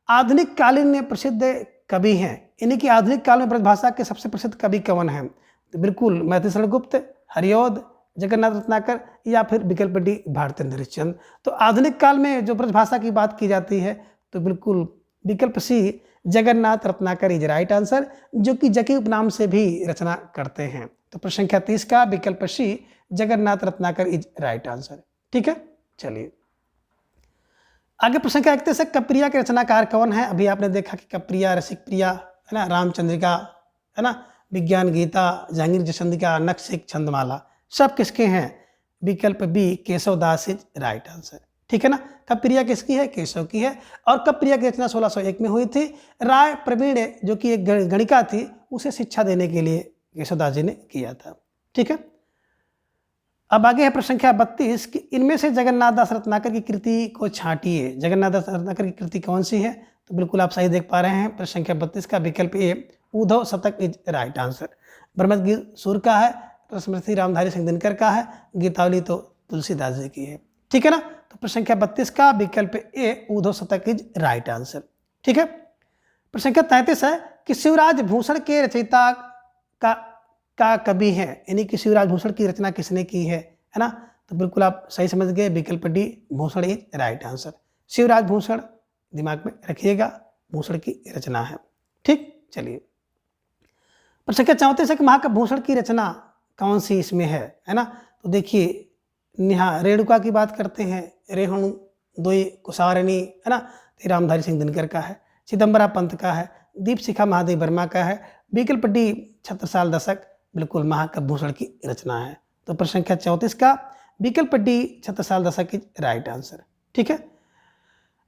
आधुनिक कालीन में प्रसिद्ध कवि हैं, यानी कि आधुनिक काल में ब्रजभाषा के सबसे प्रसिद्ध कवि कौन हैं? तो बिल्कुल मैथिली शरण गुप्त, हरिऔध, जगन्नाथ रत्नाकर, या फिर विकल्प डी भारतेंद्र हरिश्चंद्र। तो आधुनिक काल में जो ब्रजभाषा की बात की जाती है तो बिल्कुल विकल्प C Jagannath Ratnakar is right answer, जो कि जकी उपनाम से भी रचना करते हैं। तो प्रश्न संख्या 30 का विकल्प C Jagannath Ratnakar is right answer. ठीक है, चलिए आगे प्रश्न संख्या 31 है, कप्रिया के रचनाकार कौन है? अभी आपने देखा कि कप्रिया, रसिक प्रिया, है ना, रामचंद्रिका, है ना, विज्ञान गीता, जहांगीर जसवंतिका, नक्शिक, छंदमाला, सब किसके हैं? विकल्प B Keshavdas is right answer. ठीक है ना। कप्रिया किसकी है? केशव की है। और कप्रिया की रचना 1601 में हुई थी। राय प्रवीण जो कि एक गणिका थी, उसे शिक्षा देने के लिए केशवदास जी ने किया था। ठीक है। अब आगे है प्रश्न संख्या 32 कि इनमें से जगन्नाथ दास रत्नाकर की कृति को छांटिए। जगन्नाथ दास रत्नाकर की कृति कौन सी है? तो बिल्कुल आप सही देख पा रहे हैं। प्रश्न संख्या 32 का विकल्प ए उद्धव शतक इज राइट आंसर। ब्रह्मगीत सूर का है, स्मृति रामधारी सिंह दिनकर का है, गीतावली तो तुलसीदास जी की है। ठीक है ना। तो प्रश्न संख्या 32 का विकल्प ए उद्धव शतक इज राइट आंसर। ठीक है। प्रश्न संख्या 33 है कि शिवराज भूषण के रचयिता का कवि है, यानी कि शिवराज भूषण की रचना किसने की है ना। तो बिल्कुल आप सही समझ गए, विकल्प D Bhushan is right answer. Shivraj Bhushan दिमाग में रखिएगा, भूषण की रचना है। ठीक, चलिए प्रश्न संख्या 34 है कि महाकाव्य की रचना कौन सी इसमें है ना। तो देखिए नेहा रेणुका की बात करते हैं, रेहणु दोई कुसारणी, है ना, तो रामधारी सिंह दिनकर का है। चिदम्बरा पंत का है, दीप शिखा महादेव वर्मा का है। विकल्प डी छत्रसाल दशक बिल्कुल महाकाव्य की रचना है। तो प्रश्न संख्या 34 का विकल्प डी छत्रसाल दशक की राइट आंसर। ठीक है।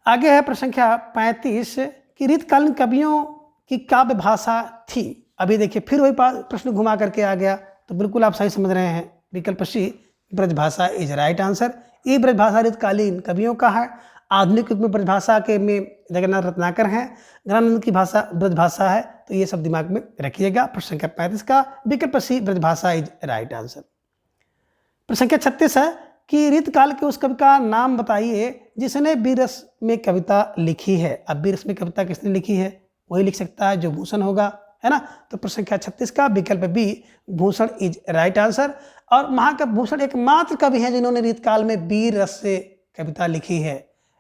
आगे है प्रश्न संख्या 35 कि रीतकालीन कवियों की काव्य भाषा थी। अभी देखिए फिर वही प्रश्न घुमा करके आ गया, तो बिल्कुल आप सही समझ रहे हैं। विकल्प सी ब्रजभाषा इज राइट आंसर। ये ब्रजभाषा ऋतकालीन कवियों का है। आधुनिक युग में ब्रजभाषा के में जगन्नाथ रत्नाकर हैं, ज्ञानानंद की भाषा ब्रजभाषा है। तो ये सब दिमाग में रखिएगा। प्रश्न संख्या 35 का विकल्प सी ब्रजभाषा इज राइट आंसर। प्रश्न संख्या 36 है कि ऋतकाल के उस कवि का नाम बताइए जिसने वीररस में कविता लिखी है। अब वीररस में कविता किसने लिखी है? वही लिख सकता है जो भूषण होगा, है ना। तो प्रश्न संख्या 36 का विकल्प B Bhushan is right answer. और महाकवि भूषण एकमात्र कवि हैं जिन्होंने ऋतकाल में वीर रस से कविता लिखी है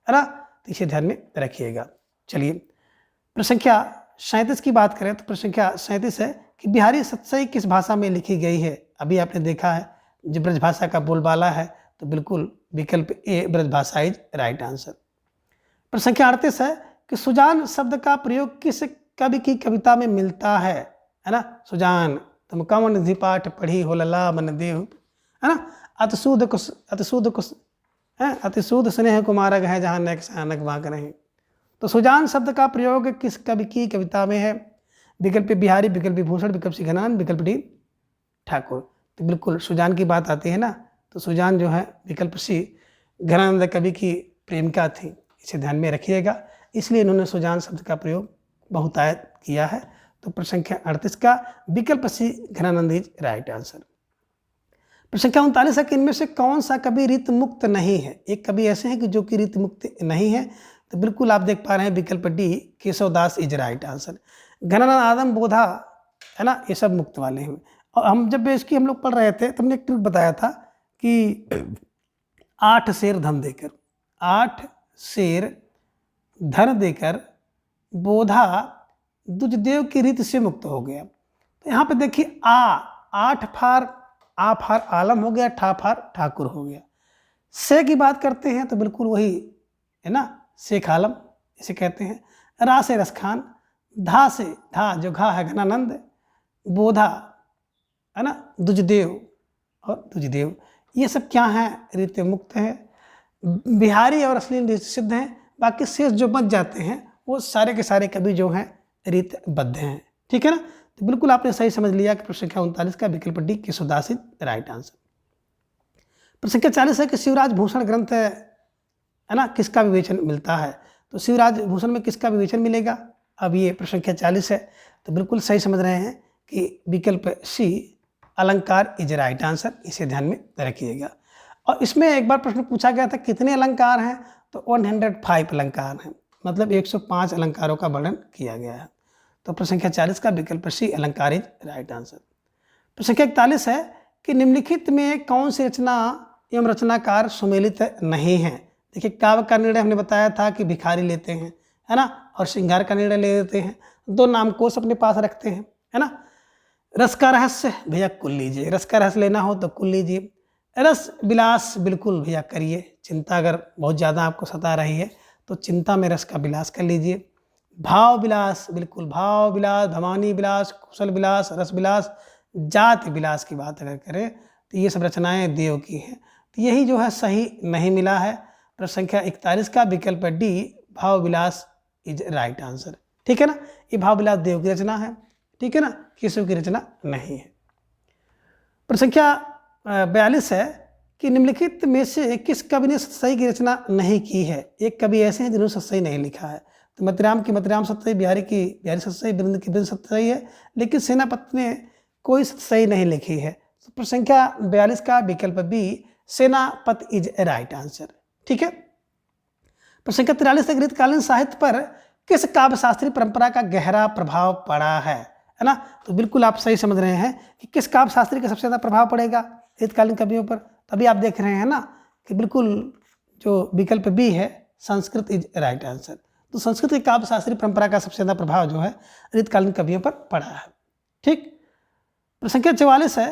ना। तो इसे ध्यान में रखिएगा। चलिए प्रश्न संख्या 37 की बात करें तो प्रश्न संख्या 37 है कि बिहारी सतसई किस भाषा में लिखी गई है। अभी आपने देखा है जो ब्रजभाषा का बोलबाला है, तो बिल्कुल विकल्प ए ब्रजभाषा इज राइट आंसर। प्रश्न संख्या 38 है कि सुजान शब्द का प्रयोग किस कवि की कविता में मिलता है ना। सुजान तुम कवन निधि पाठ पढ़ी हो लला मन देव, है ना। अतिशुद्ध स्नेह कुमारक है जहाँ नैक सयानक वाक नहीं। तो सुजान शब्द का प्रयोग किस कवि की कविता में है? विकल्प बिहारी, विकल्प भूषण, विकल्प सी घनान, विकल्प डी ठाकुर। तो बिल्कुल सुजान की बात आती है ना, तो सुजान जो है विकल्प सी घनानंद कवि की प्रेमिका थी। इसे ध्यान में रखिएगा, इसलिए इन्होंने सुजान शब्द का प्रयोग बहुतायत किया है। तो प्रश्न संख्या 38 का विकल्प सी घनानंद इज राइट आंसर। प्रश्न संख्या 39 है कि इनमें से कौन सा कवि ऋत मुक्त नहीं है? एक कवि ऐसे हैं कि जो कि ऋत मुक्त नहीं है। तो बिल्कुल आप देख पा रहे हैं विकल्प D Keshavdas is right answer. Ghananand, Adam, Bodha, है ना, ये सब मुक्त वाले हैं। और हम जब इसकी हम लोग पढ़ रहे थे तो हमने एक ट्रिक बताया था कि 8 शेर धन देकर, 8 शेर धन देकर बोधा दुजदेव की रीत से मुक्त हो गया। तो यहाँ पे देखिए 8 फार, आ फार आलम हो गया, ठा फार ठाकुर हो गया। से की बात करते हैं तो बिल्कुल वही है ना, शेख आलम इसे कहते हैं। रा से रसखान, धा से धा जो घा है घनानंद, बोधा है ना दुजदेव और दुजदेव, ये सब क्या हैं? रीत मुक्त है। बिहारी और अश्लील सिद्ध हैं। बाकी शेष जो बच जाते हैं वो सारे के सारे कवि जो हैं रीतबद्ध हैं। ठीक है ना। तो बिल्कुल आपने सही समझ लिया कि प्रश्न संख्या 39 का विकल्प D Keshavdas is right answer. प्रश्न संख्या 40 है कि शिवराज भूषण ग्रंथ है ना किसका विवेचन मिलता है? तो शिवराज भूषण में किसका विवेचन मिलेगा? अब ये प्रश्न संख्या 40 है, तो बिल्कुल सही समझ रहे हैं कि विकल्प सी अलंकार इज राइट आंसर। इसे ध्यान में रखिएगा। और इसमें एक बार प्रश्न पूछा गया था कितने अलंकार हैं? तो 105 अलंकार हैं, मतलब 105 अलंकारों का वर्णन किया गया है। तो प्रश्न संख्या 40 का विकल्प सी अलंकार इज राइट आंसर। प्रश्न संख्या 41 है कि निम्नलिखित में कौन सी रचना एवं रचनाकार सुमेलित नहीं है? देखिए काव्य का निर्णय हमने बताया था कि भिखारी लेते हैं, है ना, और श्रृंगार का निर्णय ले लेते हैं। 2 नामकोश अपने पास रखते हैं, है ना। रस का रहस्य भैया कुल लीजिए, रस का रहस्य लेना हो तो कुल लीजिए। रस विलास बिल्कुल भैया करिए। चिंता अगर बहुत ज़्यादा आपको सता रही है तो चिंता में रस का विलास कर लीजिए। भाव विलास, बिल्कुल भाव विलास, भवानी विलास, कुशल विलास, रस विलास, जाति विलास की बात अगर करें तो ये सब रचनाएं देव की हैं। तो यही जो है सही नहीं मिला है। प्रश्न संख्या 41 का विकल्प डी भाव विलास इज राइट आंसर। ठीक है ना। ये भाव विलास देव की रचना है, ठीक है ना, केशव की रचना नहीं है। प्रश्न संख्या 42 है कि निम्नलिखित में से किस कवि ने सतसई की रचना नहीं की है? एक कवि ऐसे हैं जिन्होंने सतसई नहीं लिखा है। तो मतिराम की मतिराम सतसई, बिहारी की बिहारी सतसई, बिरंद की बिरंद सतसई है, लेकिन सेनापति ने कोई सतसई नहीं लिखी है। तो प्रश्न संख्या 42 का विकल्प बी सेनापति इज राइट आंसर। ठीक है। प्रश्न संख्या 43 तक ऋतकालीन साहित्य पर किस काव्य शास्त्रीय परंपरा का गहरा प्रभाव पड़ा है ना। तो बिल्कुल आप सही समझ रहे हैं कि किस काव्य शास्त्री का सबसे ज़्यादा प्रभाव पड़ेगा ऋतकालीन कवियों पर। तभी आप देख रहे हैं ना कि बिल्कुल जो विकल्प बी है संस्कृत इज राइट आंसर। तो संस्कृत की काव्य शास्त्रीय परंपरा का सबसे ज़्यादा प्रभाव जो है ऋतकालीन कवियों पर पड़ा है। ठीक। प्रश्न संख्या 44 है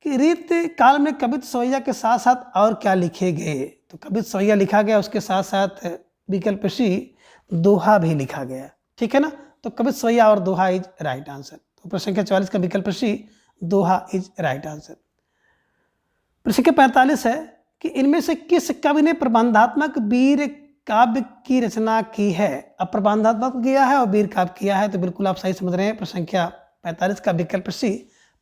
कि रीत काल में कवित्व सवैया के साथ साथ और क्या लिखे गए? तो कवित्व सवैया लिखा गया, उसके साथ साथ विकल्प सी दोहा भी लिखा गया। ठीक है ना। तो कवित्व सवैया और दोहा इज राइट आंसर। तो प्रश्न संख्या 44 का विकल्प सी दोहा इज राइट आंसर। प्रश्न संख्या 45 है कि इनमें से किस कवि ने प्रबंधात्मक वीर काव्य की रचना की है? अब प्रबंधात्मक किया है और वीर काव्य किया है, तो बिल्कुल आप सही समझ रहे हैं। प्रश्न संख्या 45 का विकल्प C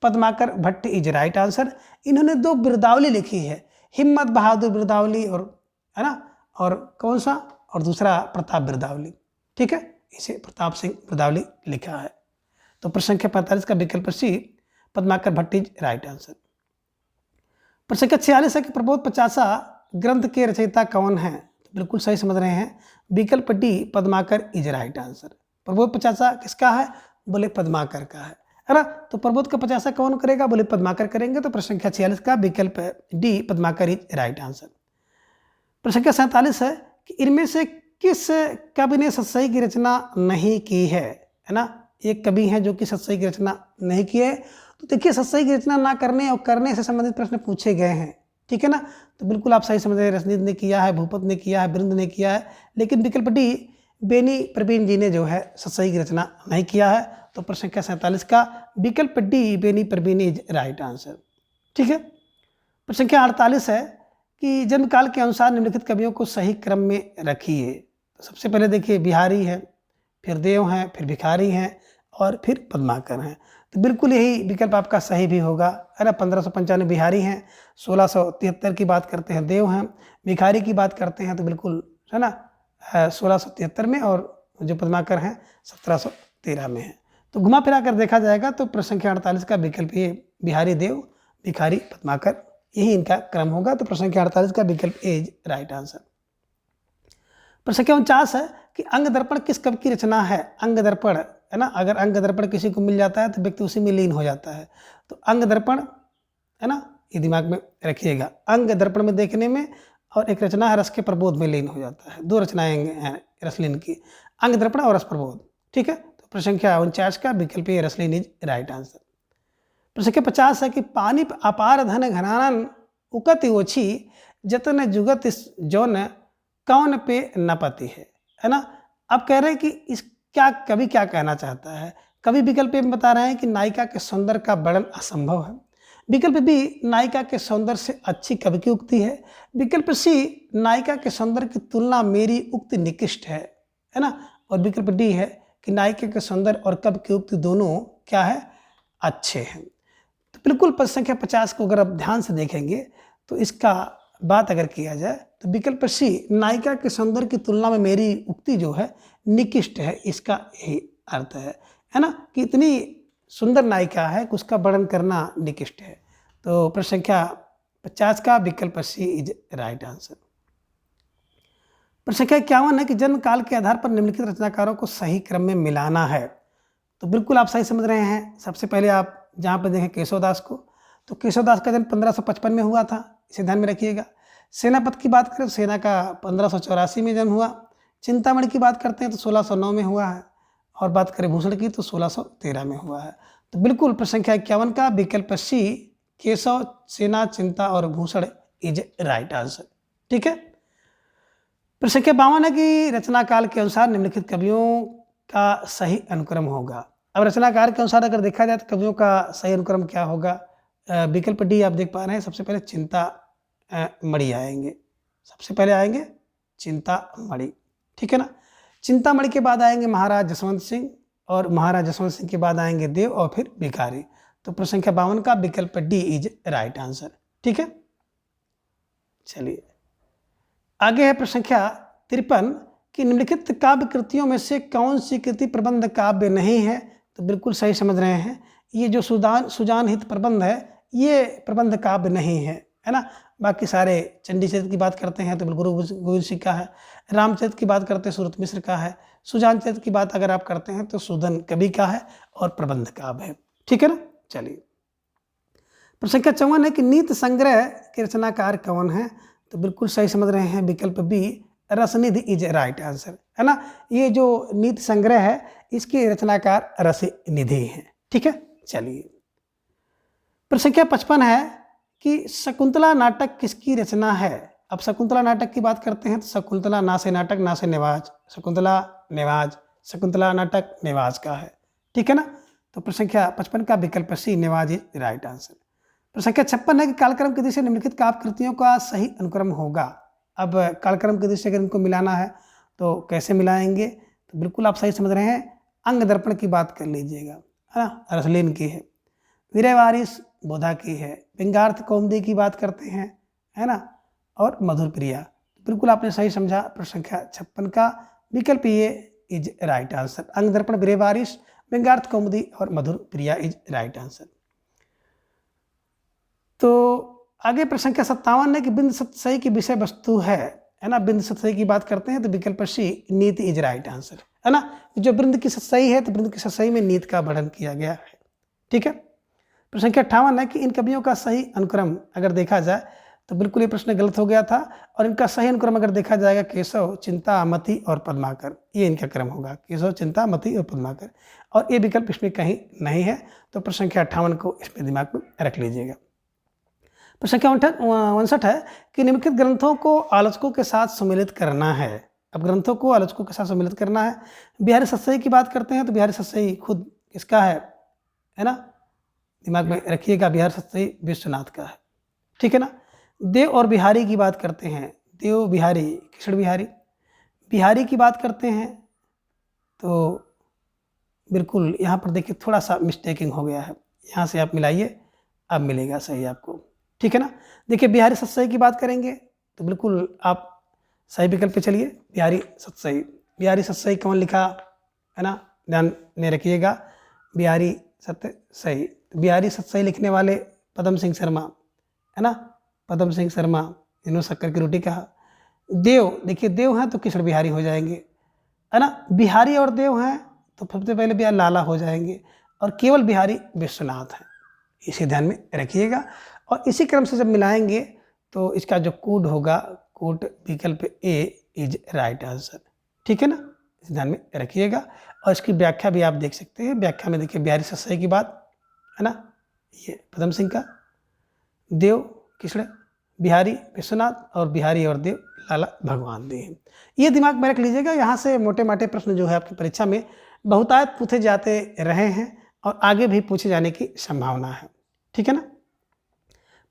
Padmakar Bhatt is right answer. इन्होंने 2 बिरदावली लिखी है, हिम्मत बहादुर बिरदावली, और है ना, और कौन सा, और दूसरा प्रताप बिरदावली। ठीक है, इसे प्रताप सिंह बिरदावली लिखा है। तो प्रश्न संख्या 45 का विकल्प C Padmakar Bhatt is right answer. प्रश्न संख्या 46 है कि प्रबोध पचासा ग्रंथ के रचयिता कौन है? तो बिल्कुल सही समझ रहे हैं, विकल्प D Padmakar is right answer. Prabodh Pachasa किसका है? बोले पद्माकर का है ना। तो प्रबोध का पचासा कौन करेगा? बोले पद्माकर करेंगे। तो प्रश्न संख्या 46 का विकल्प D Padmakar is right answer. प्रश्न संख्या 47 है कि इनमें से किस कवि ने सतसई की रचना नहीं की है ना। एक कवि है जो कि सतसई की रचना नहीं की है। तो देखिए, सतसई की रचना ना करने और करने से संबंधित प्रश्न पूछे गए हैं, ठीक है ना। तो बिल्कुल आप सही समझ रहे हैं, रसनीत ने किया है, भूपत ने किया है, बिरंद ने किया है, लेकिन विकल्प डी बेनी प्रवीण जी ने जो है सतसई की रचना नहीं किया है। तो प्रश्न संख्या 47 का विकल्प D Beni Praveen is right answer. ठीक है। प्रश्न संख्या 48 है कि जन्मकाल के अनुसार निम्नलिखित कवियों को सही क्रम में रखिए। तो सबसे पहले देखिए, बिहारी है, फिर देव हैं, फिर भिखारी हैं, और फिर पद्माकर हैं। तो बिल्कुल यही विकल्प आपका सही भी होगा, है ना। 1595 बिहारी हैं, 1673 की बात करते हैं देव हैं, भिखारी की बात करते हैं तो बिल्कुल है ना 1673 में, और जो पद्माकर हैं 1713 में है। तो घुमा फिरा कर देखा जाएगा तो प्रश्न संख्या 48 का विकल्प ये बिहारी, देव, भिखारी, पद्माकर, यही इनका क्रम होगा। तो प्रश्न संख्या 48 का विकल्प ए इज राइट आंसर। प्रश्न संख्या 49 है कि अंग दर्पण किस कवि की रचना है? अंग दर्पण, है ना, अगर अंग दर्पण किसी को मिल जाता है तो व्यक्ति उसी में लीन हो जाता है। तो अंग दर्पण, है ना, ये दिमाग में रखिएगा। अंग दर्पण में देखने में, और एक रचना है रस के प्रबोध में लीन हो जाता है। दो रचनाएं हैं रसलीन की, अंग दर्पण और रस प्रबोध। ठीक है। तो प्रश्न संख्या 49 का विकल्प ए रसलीन इज राइट आंसर। प्रश्न संख्या 50 है कि पानी अपार धन घनानन उकत ओछी जतन जुगत जौन कौन पे न पति है ना। अब कह रहे हैं कि इस क्या कवि क्या कहना चाहता है। कवि विकल्प में बता रहे हैं कि नायिका के सौंदर्य का वर्णन असंभव है। विकल्प बी नायिका के सौंदर्य से अच्छी कवि की उक्ति है। विकल्प सी नायिका के सौंदर्य की तुलना मेरी उक्ति निकृष्ट है ना। और विकल्प डी है कि नायिका के सौंदर्य और कवि की उक्ति दोनों क्या है? अच्छे हैं। तो बिल्कुल प्रश्न संख्या 50 को अगर आप ध्यान से देखेंगे तो इसका बात अगर किया जाए तो विकल्प सी नायिका के सौंदर्य की तुलना में मेरी उक्ति जो है निकृष्ट है, इसका यही अर्थ है ना, कि इतनी सुंदर नायिका है कि उसका वर्णन करना निकृष्ट है। तो प्रश्न संख्या 50 का विकल्प सी इज राइट आंसर। प्रश्न संख्या 51 है कि जन्म काल के आधार पर निम्नलिखित रचनाकारों को सही क्रम में मिलाना है। तो बिल्कुल आप सही समझ रहे हैं। सबसे पहले आप जहाँ पर देखें केशवदास को, तो केशवदास का जन्म 1555 में हुआ था, इसे ध्यान में रखिएगा। सेनापति की बात करें तो सेना का 1584 में जन्म हुआ। चिंतामणि की बात करते हैं तो 1609 में हुआ है, और बात करें भूषण की तो 1613 में हुआ है। तो बिल्कुल प्रश्न संख्या 51 का विकल्प सी केशव, सेना, चिंता और भूषण इज राइट आंसर। ठीक है। प्रश्न संख्या 52 है कि रचना काल के अनुसार निम्नलिखित कवियों का सही अनुक्रम होगा। अब रचनाकार के अनुसार अगर देखा जाए तो कवियों का सही अनुक्रम क्या होगा? विकल्प डी आप देख पा रहे हैं। सबसे पहले चिंतामणि आएंगे, सबसे पहले आएंगे चिंतामणि, ठीक है ना। चिंतामणि के बाद आएंगे महाराज जसवंत सिंह, और महाराज जसवंत सिंह के बाद आएंगे देव, और फिर भिखारी। तो प्रश्न संख्या 52 का विकल्प डी इज राइट आंसर। ठीक है। चलिए आगे है प्रश्न संख्या 53 कि निम्नलिखित काव्य कृतियों में से कौन सी कृति प्रबंध काव्य नहीं है? तो बिल्कुल सही समझ रहे हैं। ये जो सुजान हित प्रबंध है ये प्रबंध काव्य नहीं है ना। बाकी सारे चंडी चरित्र की बात करते हैं तो बिल्कुल गुरु गोविंद सिंह का है। रामचरित्र की बात करते हैं सूरत मिश्र का है। सुजान चरित्र की बात अगर आप करते हैं तो सूदन कवि का है, और प्रबंध काव्य है। ठीक है ना। चलिए प्रश्न संख्या 54 है कि नीति संग्रह के रचनाकार कौन है? तो बिल्कुल सही समझ रहे हैं, विकल्प बी रसनिधि इज राइट आंसर, है ना। ये जो नीति संग्रह है इसके रचनाकार रसनिधि हैं। ठीक है। चलिए प्रश्न संख्या 55 है कि शकुंतला नाटक किसकी रचना है? अब शकुंतला नाटक की बात करते हैं तो शकुंतला ना से नाटक ना से निवाज, शकुंतला निवाज, शकुंतला नाटक निवाज का है। ठीक है ना। तो प्रश्न संख्या 55 का विकल्प सी निवाज इज राइट आंसर। प्रश्न संख्या 56 है कि कालक्रम की दृष्टि से निम्नलिखित काव्य कृतियों का सही अनुक्रम होगा। अब कालक्रम की दृष्टि से अगर इनको मिलाना है तो कैसे मिलाएंगे? तो बिल्कुल आप सही समझ रहे हैं। अंग दर्पण की बात कर लीजिएगा, है ना, रसलीन की है। वीरवारिस बोधा की है। व्यंग्यार्थ कौमुदी की बात करते हैं, है ना, और मधुर प्रिया। बिल्कुल आपने सही समझा। प्रश्न संख्या 56 का विकल्प ये इज राइट आंसर। अंग दर्पण, ब्रेवारिस, व्यंग्यार्थ कौमुदी और मधुर प्रिया इज राइट आंसर। तो आगे प्रश्न संख्या 57 है कि बिंद सतसई की विषय वस्तु है ना। बिंद सतसई की बात करते हैं तो विकल्प सी नीति इज राइट आंसर, है ना। जो वृंद की सतसई है तो वृंद की सतसई में नीति का वर्णन किया गया है। ठीक है। प्रश्न संख्या 58 है कि इन कवियों का सही अनुक्रम अगर देखा जाए तो बिल्कुल ये प्रश्न गलत हो गया था, और इनका सही अनुक्रम अगर देखा जाएगा केशव, चिंता, मति और पद्माकर, ये इनका क्रम होगा, केशव, चिंता, मति और पद्माकर, और ये विकल्प इसमें कहीं नहीं है। तो प्रश्न संख्या 58 को इसमें दिमाग में रख लीजिएगा। प्रश्न संख्या 59 है कि निम्नलिखित ग्रंथों को आलोचकों के साथ सम्मिलित करना है। अब ग्रंथों को आलोचकों के साथ सम्मिलित करना है। बिहारी सतसई की बात करते हैं तो बिहारी सतसई खुद किसका है ना, दिमाग में रखिएगा, बिहारी सतसई विश्वनाथ का है। ठीक है ना। देव और बिहारी की बात करते हैं, देव बिहारी, कृष्ण बिहारी। बिहारी की बात करते हैं तो बिल्कुल यहाँ पर देखिए थोड़ा सा मिस्टेकिंग हो गया है, यहाँ से आप मिलाइए, अब मिलेगा सही आपको। ठीक है ना। देखिए बिहारी सतसई की बात करेंगे तो बिल्कुल आप सही विकल्प पे चलिए, बिहारी सतसई। बिहारी सतसई कौन लिखा, है ना, ध्यान में रखिएगा, बिहारी सतसई। बिहारी सतसई लिखने वाले पदम सिंह शर्मा, है ना, पदम सिंह शर्मा, इन्होंने शक्कर की रोटी कहा। देव, देखिए देव हैं तो कृष्ण बिहारी हो जाएंगे, है ना। बिहारी और देव हैं तो सबसे पहले बिहार लाला हो जाएंगे, और केवल बिहारी विश्वनाथ हैं, इसे ध्यान में रखिएगा। और इसी क्रम से जब मिलाएंगे तो इसका जो कोड होगा, कोड विकल्प ए इज राइट आंसर। ठीक है ना, इसे ध्यान में रखिएगा। और इसकी व्याख्या भी आप देख सकते हैं। व्याख्या में देखिए बिहारी सतसई की बात, है ना, ये पदम सिंह का, देव कृष्ण, बिहारी विश्वनाथ, और बिहारी और देव लाला भगवान देव हैं। ये दिमाग में रख लीजिएगा। यहाँ से मोटे माटे प्रश्न जो है आपकी परीक्षा में बहुतायत पूछे जाते रहे हैं और आगे भी पूछे जाने की संभावना है। ठीक है ना।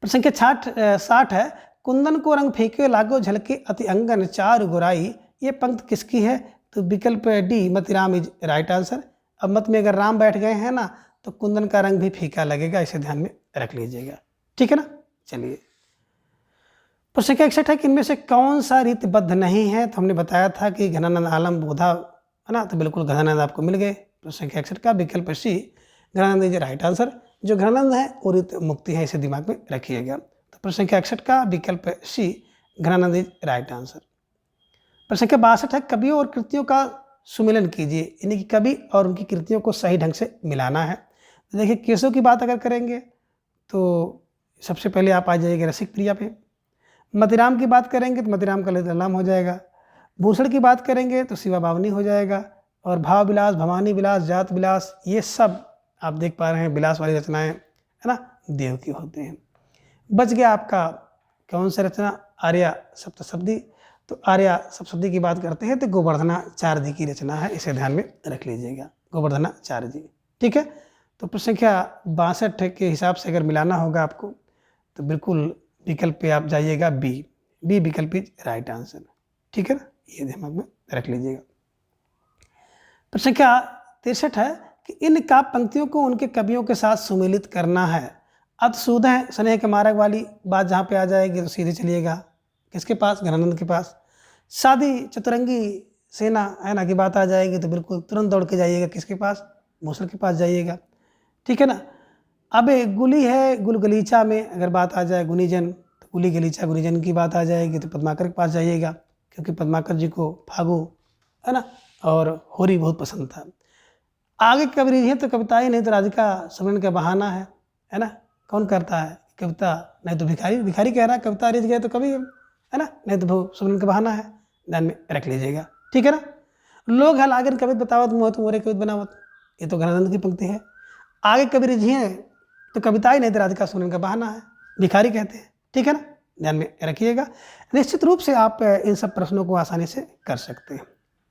प्रश्न संख्या 60 है, कुंदन को रंग फीके लागो झलके अति अंगन चार गुराई, ये पंक्ति किसकी है। तो विकल्प D Matiram is right answer. अब मत में अगर राम बैठ गए हैं ना तो कुंदन का रंग भी फीका लगेगा, इसे ध्यान में रख लीजिएगा। ठीक है ना। चलिए प्रश्न संख्या 61 है कि इनमें से कौन सा रीतिबद्ध नहीं है। तो हमने बताया था कि घनानंद आलम बोधा, है ना, तो बिल्कुल घनानंद आपको मिल गए। प्रश्न संख्या 61 का विकल्प सी घनानंद इज राइट आंसर। जो घनानंद है वो रीत मुक्ति है, इसे दिमाग में रखिएगा। तो प्रश्न संख्या 61 का विकल्प सी घनानंद इज राइट आंसर। प्रश्न संख्या 62 है, कवियों और कृतियों का सुमिलन कीजिए, यानी कि कवि और उनकी कृतियों को सही ढंग से मिलाना है। तो देखिए केशव की बात अगर करेंगे तो सबसे पहले आप आ जाइएगा रसिक प्रिया पे। मतिराम की बात करेंगे तो मतिराम का ललितलाम हो जाएगा। भूषण की बात करेंगे तो शिवा बावनी हो जाएगा। और भाव विलास, भवानी विलास, जात विलास, ये सब आप देख पा रहे हैं विलास वाली रचनाएं, है ना, देव की होते हैं। बच गया आपका कौन सा रचना, आर्या सप्तशब्दी। तो आर्या सप्तशब्दी की बात करते हैं तो गोवर्धनाचार्य जी की रचना है, इसे ध्यान में रख लीजिएगा, गोवर्धनाचार्य जी। ठीक है। तो प्रश्न संख्या 62 के हिसाब से अगर मिलाना होगा आपको तो बिल्कुल विकल्प पे आप जाइएगा, बी विकल्प इज राइट आंसर। ठीक है ना, ये दिमाग में रख लीजिएगा। प्रश्न संख्या 63 है कि इन काव्य पंक्तियों को उनके कवियों के साथ सुमेलित करना है। अतसूद है स्नेह के मार्ग वाली बात जहाँ पे आ जाएगी तो सीधे चलिएगा किसके पास, घनानंद के पास। शादी चतुरंगी सेना, है ना, की बात आ जाएगी तो बिल्कुल तुरंत दौड़ के जाइएगा किसके पास, भूषण के पास जाइएगा। ठीक है ना। अब गुली है गुलगलीचा में अगर बात आ जाए, गुनीजन, तो गुली गलीचा गुनीजन की बात आ जाएगी तो पद्माकर के पास जाइएगा, क्योंकि पद्माकर जी को फागु, है ना, और होरी बहुत पसंद था। आगे कवि है तो कविताएं, नहीं तो राधिका सुमरन का बहाना है ना, कौन करता है कविता, नहीं तो भिखारी कह रहा है कविता रिझ गए तो कवि है ना, नहीं तो सुमरन का बहाना है, ध्यान में रख लीजिएगा। ठीक है ना। लोग हल आगे कवित बतावत मुँह मोरे कवित बनावत, ये तो घनानंद की पंक्ति है। आगे कवि रिझिए तो कविताएं, नहीं तो राधिका सुमरन का बहाना है, भिखारी कहते हैं। ठीक है ना, ध्यान में रखिएगा। निश्चित रूप से आप इन सब प्रश्नों को आसानी से कर सकते हैं।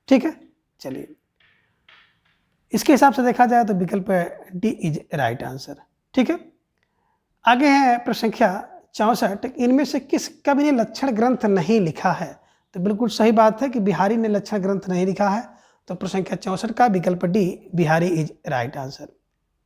ठीक है। चलिए इसके हिसाब से देखा जाए तो विकल्प डी इज राइट आंसर। ठीक है। आगे है प्रश्न संख्या 64, इनमें से किस कवि ने लक्षण ग्रंथ नहीं लिखा है। तो बिल्कुल सही बात है कि बिहारी ने लक्षण ग्रंथ नहीं लिखा है। तो प्रश्न संख्या 64 का विकल्प D Bihari is right answer.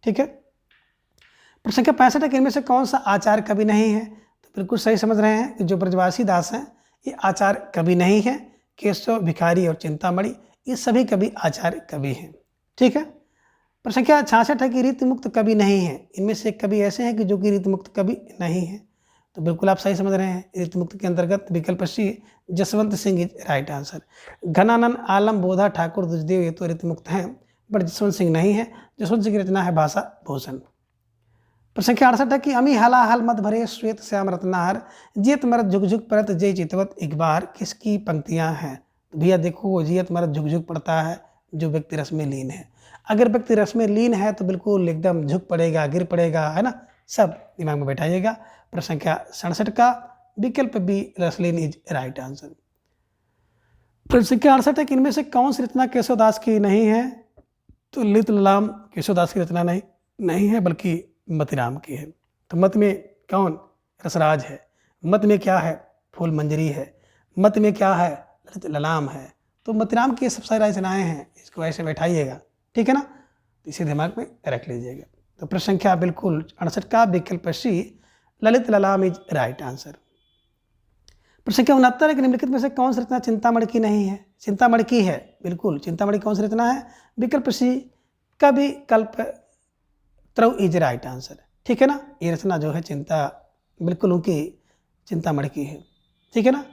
ठीक है। प्रश्न संख्या 65 है कि इनमें से कौन सा आचार्य कवि नहीं है। तो बिल्कुल सही समझ रहे हैं कि जो ब्रजवासी दास हैं ये आचार्य कवि नहीं है। केशव, भिखारी और चिंतामणि ये सभी कवि आचार्य कवि हैं। ठीक है। प्रश्न संख्या 66 है कि रीति मुक्त कवि नहीं है। इनमें से कवि ऐसे हैं कि जो कि रीति मुक्त कवि नहीं है। तो बिल्कुल आप सही समझ रहे हैं। रीति मुक्त के अंतर्गत विकल्प C Jaswant Singh is right answer. Ghananand, Alam, Bodha, Thakur, Dwijdev ये तो रीति मुक्त हैं, बट जसवंत सिंह नहीं है। जसवंत सिंह की रचना है भाषा भूषण। प्रश्न संख्या 68 है कि अमी हलाहल मत भरे श्वेत श्याम रत्नाहर जियत मरत झुक झुक परत जय चितवत एक बार किसकी पंक्तियां हैं। तो भैया देखो, जियत मरत झुक झुक पड़ता है जो व्यक्ति रस में लीन है। अगर व्यक्ति रस में लीन है तो बिल्कुल एकदम झुक पड़ेगा, गिर पड़ेगा, है ना। सब दिमाग में बैठाइएगा। प्रश्न संख्या 67 का विकल्प B Raslin is right answer. प्रश्न संख्या 68 है कि इनमें से कौन सी रचना केशवदास की नहीं है। तो ललित ललाम केशवदास की रचना नहीं है, बल्कि मतिराम की है। तो मत में कौन रसराज है, मत में क्या है फूल मंजरी है, मत में क्या है ललित ललाम है। तो मतिराम की सब सारी रचनाएं हैं, इसको ऐसे बैठाइएगा, ठीक है ना। तो इसे दिमाग में रख लीजिएगा। तो प्रश्न संख्या बिल्कुल 68 का विकल्प सी ललित ललाम इज राइट आंसर। प्रश्न संख्या 69 है कि निम्नलिखित में से कौन सी रचना चिंतामणि की नहीं है। चिंतामणि की है, बिल्कुल चिंतामणि कौन सी रचना है। विकल्प सी कवि कल्प त्रव इज राइट आंसर। ठीक है ना। ये रचना जो है चिंता बिल्कुल उनकी चिंतामणि की है, ठीक है ना।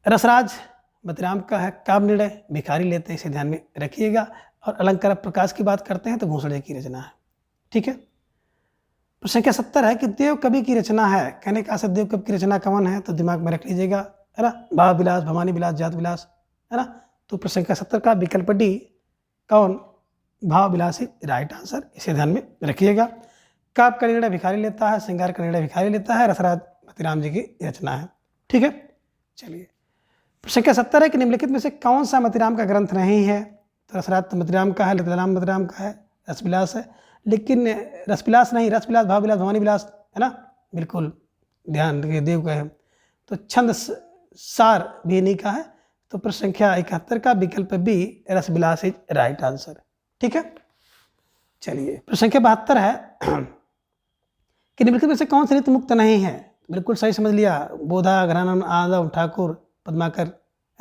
रसराज मतिराम का है, काव्य निर्णय भिखारी लेते हैं, इसे ध्यान में रखिएगा। और अलंकार प्रकाश की बात करते हैं तो भूषण की रचना है, ठीक है। प्रश्न संख्या 70 है कि देव कवि की रचना है। कहने का आशा देव कवि की रचना कौन है, तो दिमाग में रख लीजिएगा, है ना। भाव विलास, भवानी विलास, जात विलास, है ना। तो प्रश्न संख्या 70 का विकल्प डी कौन भाव विलास राइट आंसर, इसे ध्यान में रखिएगा। काव्य का निर्णय भिखारी लेता है, श्रृंगार का निर्णय भिखारी लेता है, रसराज मतिराम जी की रचना है, ठीक है। चलिए प्रश्न संख्या 70 है कि निम्नलिखित में से कौन सा मतिराम का ग्रंथ नहीं है। तो रसराज तो मतिराम का है, ललितलाम मतिराम का है, रसविलास है, लेकिन रसविलास नहीं, रसविलास, भाव विलास, भवानी विलास, है ना। बिल्कुल ध्यान रखिए, देव का है। तो छंद सार भी नहीं का है। तो प्रश्न संख्या 71 का विकल्प बी रसविलास इज राइट आंसर, ठीक है। चलिए प्रश्न संख्या 72 है कि निम्नलिखित में से कौन सा रीति मुक्त नहीं है। बिल्कुल सही समझ लिया, बोधा, घरानंद, आदव, ठाकुर, पद्माकर,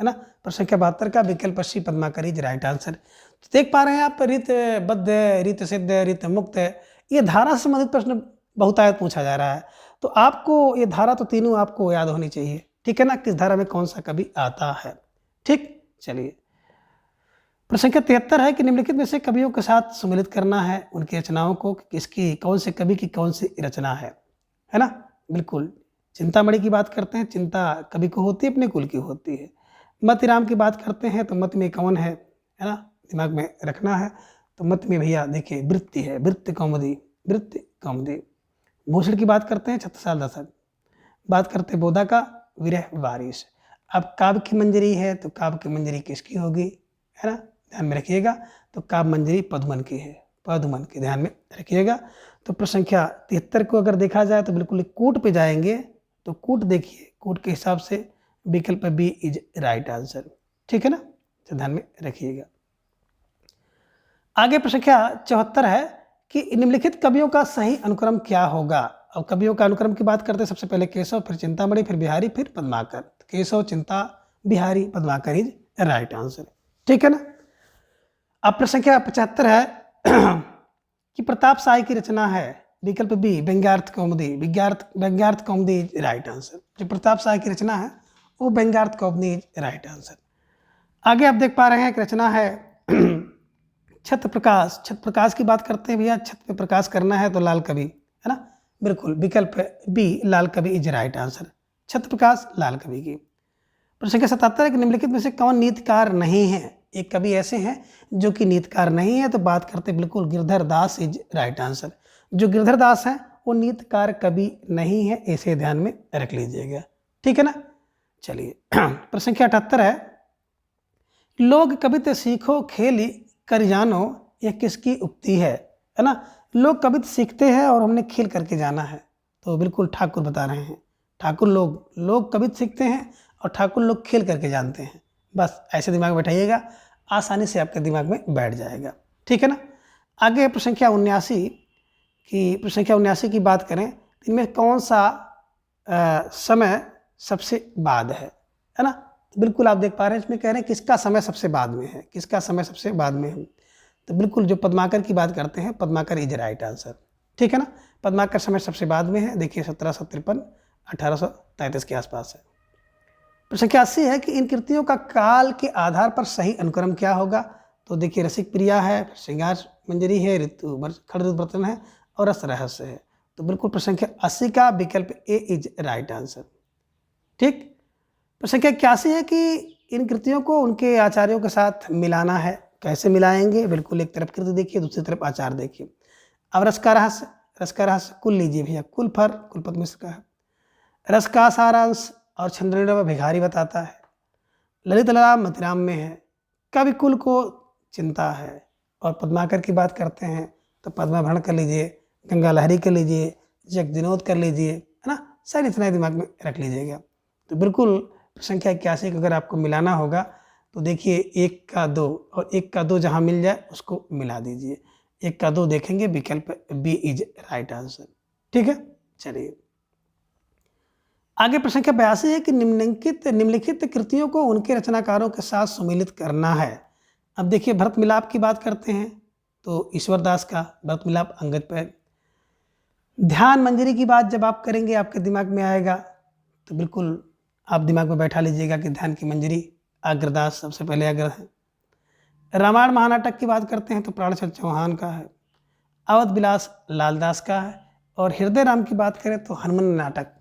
है ना। प्रश्न संख्या 72 का विकल्प C Padmakar is right answer. तो देख पा रहे हैं आप, रीत बद्ध, रीत सिद्ध, रीत मुक्त, ये धारा से संबंधित प्रश्न बहुतायत पूछा जा रहा है। तो आपको ये धारा तो तीनों आपको याद होनी चाहिए, ठीक है ना, किस धारा में कौन सा कवि आता है, ठीक। चलिए प्रश्न संख्या 73 है कि निम्नलिखित में से कवियों के साथ सम्मिलित करना है उनकी रचनाओं को, किसकी कौन से कवि की कौन सी रचना है ना। बिल्कुल चिंतामणि की बात करते हैं, चिंता कवि को होती है, अपने कुल की होती है। मतिराम की बात करते हैं तो मत में कौन है ना, दिमाग में रखना है। तो मत में भैया देखिए वृत्ति है, वृत्ति कौमुदी, वृत्ति कौमुदी। भूषण की बात करते हैं छत्रसाल दशक, बात करते हैं बोधा का विरह वारिस। अब काव्य की मंजरी है तो काव्य की मंजरी किसकी होगी, है ना, ध्यान में रखिएगा। तो काव्य मंजरी पद्मन की है, पद्मन की, ध्यान में रखिएगा। तो प्रश्न संख्या 73 को अगर देखा जाए तो बिल्कुल कूट पे जाएंगे। तो कूट देखिए, कूट के हिसाब से विकल्प बी इज राइट आंसर, ठीक है ना, तो ध्यान में रखिएगा। आगे प्रश्न संख्या 74 है कि निम्नलिखित कवियों का सही अनुक्रम क्या होगा। अब कवियों का अनुक्रम की बात करते हैं, सबसे पहले केशव, फिर चिंतामणि, फिर बिहारी, फिर पद्माकर। केशव, चिंता, Bihari, Padmakar is right answer, ठीक है ना। अब प्रश्न संख्या 75 है कि प्रताप साय की रचना है। विकल्प B Vyangyarth Kaumudi, Vyangyarth Kaumudi is right answer. जो प्रताप साय की रचना है वो Vyangyarth Kaumudi is right answer. आगे आप देख पा रहे हैं कि रचना है छत्र प्रकाश। छत्र प्रकाश की बात करते हैं भैया, छत पे प्रकाश करना है तो लाल कवि, है ना। बिल्कुल विकल्प बी लाल कवि इज राइट आंसर। छत्र प्रकाश लाल कवि की। प्रश्न संख्या 77 है कि निम्नलिखित में से कौन नीतिकार नहीं है। एक कवि ऐसे हैं जो कि नीतिकार नहीं है, तो बात करते बिल्कुल गिरधर दास इज राइट आंसर। जो गिरधर दास है वो नीतिकार कवि नहीं है, इसे ध्यान में रख लीजिएगा, ठीक है ना। चलिए प्रश्न संख्या 78 है, लोग कविता सीखो खेल कर जानो, यह किसकी उक्ति है ना। लोग कविता सीखते हैं और हमने खेल करके जाना है, तो बिल्कुल ठाकुर बता रहे हैं। ठाकुर लोग कविता सीखते हैं और ठाकुर लोग खेल करके जानते हैं। बस ऐसे दिमाग में बैठाइएगा, आसानी से आपके दिमाग में बैठ जाएगा, ठीक है ना। आगे प्रश्न संख्या 79 की बात करें, इनमें कौन सा समय सबसे बाद है ना। तो बिल्कुल आप देख पा रहे हैं इसमें कह रहे हैं किसका समय सबसे बाद में है, किसका समय सबसे बाद में है। तो बिल्कुल जो पद्माकर की बात करते हैं, पद्माकर इज राइट आंसर, ठीक है ना। पद्माकर समय सबसे बाद में है, देखिए 1753 1833 के आसपास है। प्रश्न 81 है कि इन कृतियों का काल के आधार पर सही अनुक्रम क्या होगा। तो देखिए रसिक प्रिया है, श्रृंगार मंजरी है, खड़ऋतु है और रस रहस्य है। तो बिल्कुल प्रश्न संख्या 80 का विकल्प ए इज राइट आंसर, ठीक। प्रश्न संख्या 81 है कि इन कृतियों को उनके आचार्यों के साथ मिलाना है, कैसे मिलाएंगे। बिल्कुल एक तरफ कृति देखिए, दूसरी तरफ आचार देखिए। अब रस का रहस्य कुल लीजिए भैया, कुल फर कुलपत मिश्र का है। रस का सारांश और छंद्रनील भिखारी बताता है। ललित ललाम मतिराम में है। कवि कुल को चिंता है। और पद्माकर की बात करते हैं तो पद्माभरण कर लीजिए, गंगा लहरी कर लीजिए, जग विनोद कर लीजिए, है ना। सारी इतना दिमाग में रख लीजिएगा। तो बिल्कुल संख्या 81 को अगर आपको मिलाना होगा तो देखिए 1 का 2 और 1 का 2 जहाँ मिल जाए उसको मिला दीजिए। 1 का 2 देखेंगे, विकल्प बी इज राइट आंसर, ठीक है। चलिए आगे प्रश्न संख्या 82 है कि निम्नलिखित कृतियों को उनके रचनाकारों के साथ सुमेलित करना है। अब देखिए भरत मिलाप की बात करते हैं तो ईश्वर दास का भरत मिलाप अंगद पैर। ध्यान मंजरी की बात जब आप करेंगे आपके दिमाग में आएगा तो बिल्कुल आप दिमाग में बैठा लीजिएगा कि ध्यान की मंजरी अग्रदास सबसे पहले अग्र है। रामायण महानाटक की बात करते हैं तो प्राणचंद चौहान का है। अवध विलास लालदास का है। और हृदय राम की बात करें तो हनुमान नाटक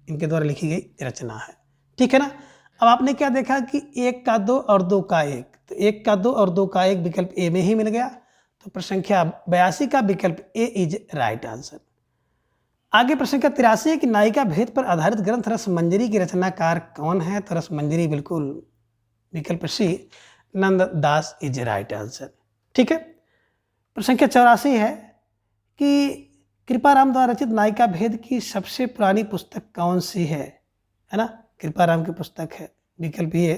इनके द्वारा लिखी गई रचना है, ठीक है ना। अब आपने क्या देखा कि 1 का 2 और 2 का 1, तो 1 का 2 और 2 का 1 विकल्प ए में ही मिल गया। तो प्रश्न संख्या 82 का विकल्प ए इज राइट आंसर। आगे प्रश्न संख्या 83 है कि नायिका भेद पर आधारित ग्रंथ रस मंजरी की रचनाकार कौन है। तो रस मंजरी बिल्कुल विकल्प सी नंद दास इज राइट आंसर, ठीक है। प्रश्न संख्या 84 है कि कृपाराम द्वारा रचित नायिका भेद की सबसे पुरानी पुस्तक कौन सी है ना। कृपाराम की पुस्तक है, विकल्प ये।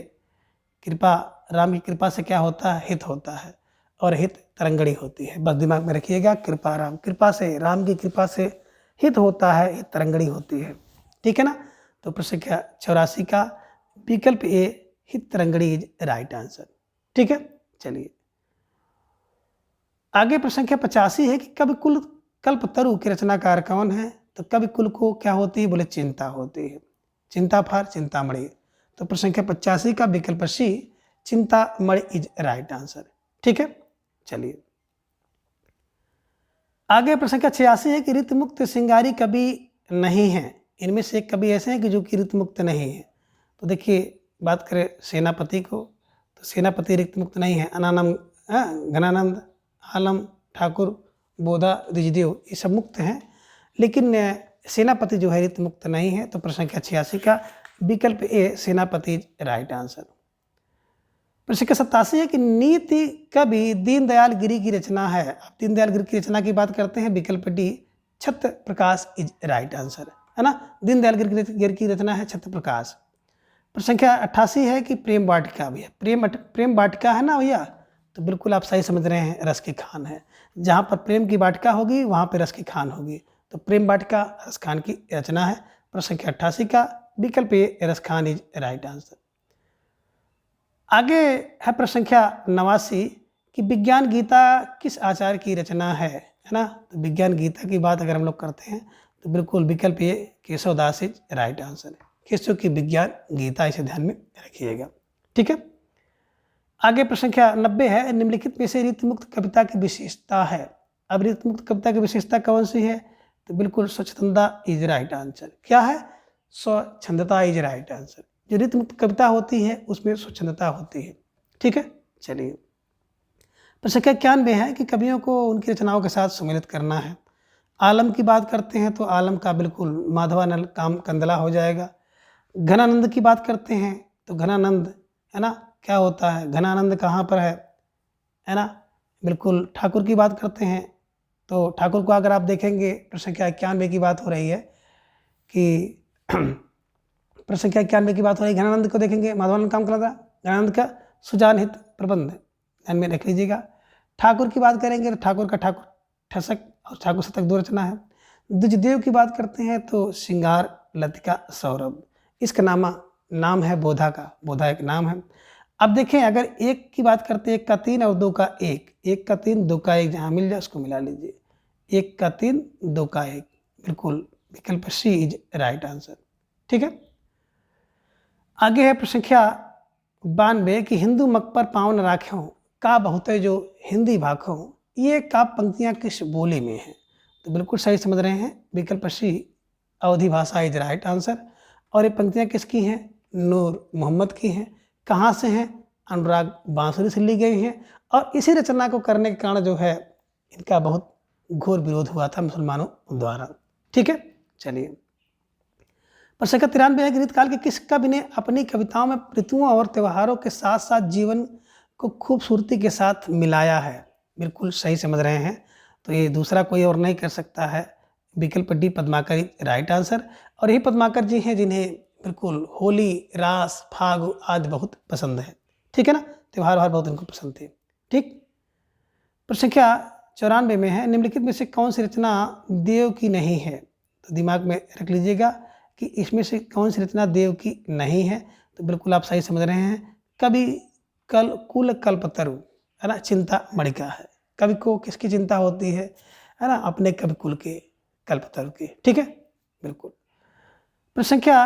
कृपा राम की कृपा से क्या होता है, हित होता है और हित तरंगड़ी होती है। बस दिमाग में रखिएगा, कृपाराम कृपा से, राम की कृपा से हित होता है, हित तरंगड़ी होती है, ठीक है ना। तो प्रश्न संख्या 84 का विकल्प ए हित तरंगड़ी इज राइट आंसर, ठीक है। चलिए आगे प्रश्न संख्या 85 है कि कवि कुल कल्पतरु के रचनाकार कौन है। तो कवि कुल को क्या होती है, बोले चिंता होती है। चिंताफार चिंतामणि। तो प्रश्न संख्या 85 का विकल्प सी चिंतामणि इज राइट आंसर, ठीक है। चलिए आगे प्रश्न संख्या 86 है कि ऋतमुक्त श्रृंगारी कवि नहीं है। इनमें से एक कवि ऐसे हैं कि जो कि ऋतमुक्त नहीं है। तो देखिए बात करें सेनापति को तो सेनापति ऋतमुक्त नहीं है। अनानंद, घनानंद, आलम, ठाकुर, बोधा, द्विजदेव ये सब मुक्त हैं, लेकिन सेनापति जो है ऋत मुक्त नहीं है। तो प्रश्न संख्या 86 का विकल्प ए सेनापति राइट आंसर। प्रश्न संख्या 87 है कि नीति कवि दीनदयाल गिरी की रचना है। अब दीनदयाल गिरी की रचना की बात करते हैं, विकल्प डी छत्र प्रकाश इज राइट आंसर, है ना। दीनदयाल गिरी की रचना है छत्र प्रकाश। प्रश्न संख्या 88 है कि प्रेम वाटिका भी है। प्रेम वाटिका है ना भैया, तो बिल्कुल आप सही समझ रहे हैं, रस की खान है। जहाँ पर प्रेम की वाटिका होगी वहाँ पर रस की खान होगी। तो प्रेम वाटिका रस खान की रचना है। प्रश्न संख्या 88 का विकल्प ए रस खान इज राइट आंसर। आगे है प्रश्न संख्या 89 कि विज्ञान गीता किस आचार्य की रचना है ना। तो विज्ञान गीता की बात अगर हम लोग करते हैं तो बिल्कुल विकल्प ए Keshav Das is right answer. Keshav की विज्ञान गीता, इसे ध्यान में रखिएगा, ठीक है। आगे प्रश्न संख्या 90 है निम्नलिखित में से ऋतमुक्त कविता की विशेषता है। अब ऋतमुक्त कविता की विशेषता कौन सी है। तो बिल्कुल स्वच्छंदता इज राइट आंसर। क्या है, स्वच्छंदता इज राइट आंसर। जो ऋतमुक्त कविता होती है उसमें स्वच्छंदता होती है, ठीक है। चलिए प्रश्न संख्या 91 है कि कवियों को उनकी रचनाओं के साथ सम्मिलित करना है। आलम की बात करते हैं तो आलम का बिल्कुल माधवानल काम कंदला हो जाएगा। घनानंद की बात करते हैं तो घनानंद, है ना, क्या होता है, घनानंद कहाँ पर है ना। बिल्कुल ठाकुर की बात करते हैं तो ठाकुर को अगर आप देखेंगे प्रश्न संख्या 91 की बात हो रही है कि प्रश्न संख्या 91 की बात हो रही है, घनानंद को देखेंगे माधवानंद काम करता, घनानंद का सुजान हित प्रबंध ध्यान में रख लीजिएगा। ठाकुर की बात करेंगे तो ठाकुर का ठाकुर ठसक और ठाकुर शतक 2 रचना है। द्विजदेव की बात करते हैं तो श्रृंगार लतिका सौरभ। इसका नाम है बोधा का, बोधा एक नाम है। अब देखें, अगर एक की बात करते हैं, 1 का 3 और 2 का 1, 1 का 3 2 का 1 जहाँ मिल जाए उसको मिला लीजिए। 1 का 3 2 का 1, बिल्कुल विकल्प सी इज राइट आंसर। ठीक है, आगे है प्रश्न संख्या 92 कि हिंदू मकबर पावन राख्यों का बहुते जो हिंदी भाखों, ये का पंक्तियाँ किस बोली में हैं? तो बिल्कुल सही समझ रहे हैं, विकल्प सी अवधी भाषा इज राइट आंसर। और ये पंक्तियाँ किसकी हैं? नूर मोहम्मद की हैं। कहाँ से हैं? अनुराग बांसुरी से ली गई हैं। और इसी रचना को करने के कारण जो है इनका बहुत घोर विरोध हुआ था मुसलमानों द्वारा। ठीक है, चलिए प्रश्न का 93 है कि रीतकाल के किस कवि ने अपनी कविताओं में ऋतुओं और त्योहारों के साथ साथ जीवन को खूबसूरती के साथ मिलाया है? बिल्कुल सही समझ रहे हैं, तो ये दूसरा कोई और नहीं कर सकता है, विकल्प डी पद्माकर राइट आंसर। और यही पद्माकर जी हैं जिन्हें बिल्कुल होली, रास, फागु आदि बहुत पसंद है। ठीक है ना, त्यौहार बहुत इनको पसंद थे। ठीक, प्रश्न संख्या 94 में है, निम्नलिखित में से कौन सी रचना देव की नहीं है? तो दिमाग में रख लीजिएगा कि इसमें से कौन सी रचना देव की नहीं है। तो बिल्कुल आप सही समझ रहे हैं, कवि कुल कल्पतरु, है ना, चिंता मणिका है। कवि को किसकी चिंता होती है ना? अपने कवि कुल के, कल्पतरु के। ठीक है, बिल्कुल। प्रश्न संख्या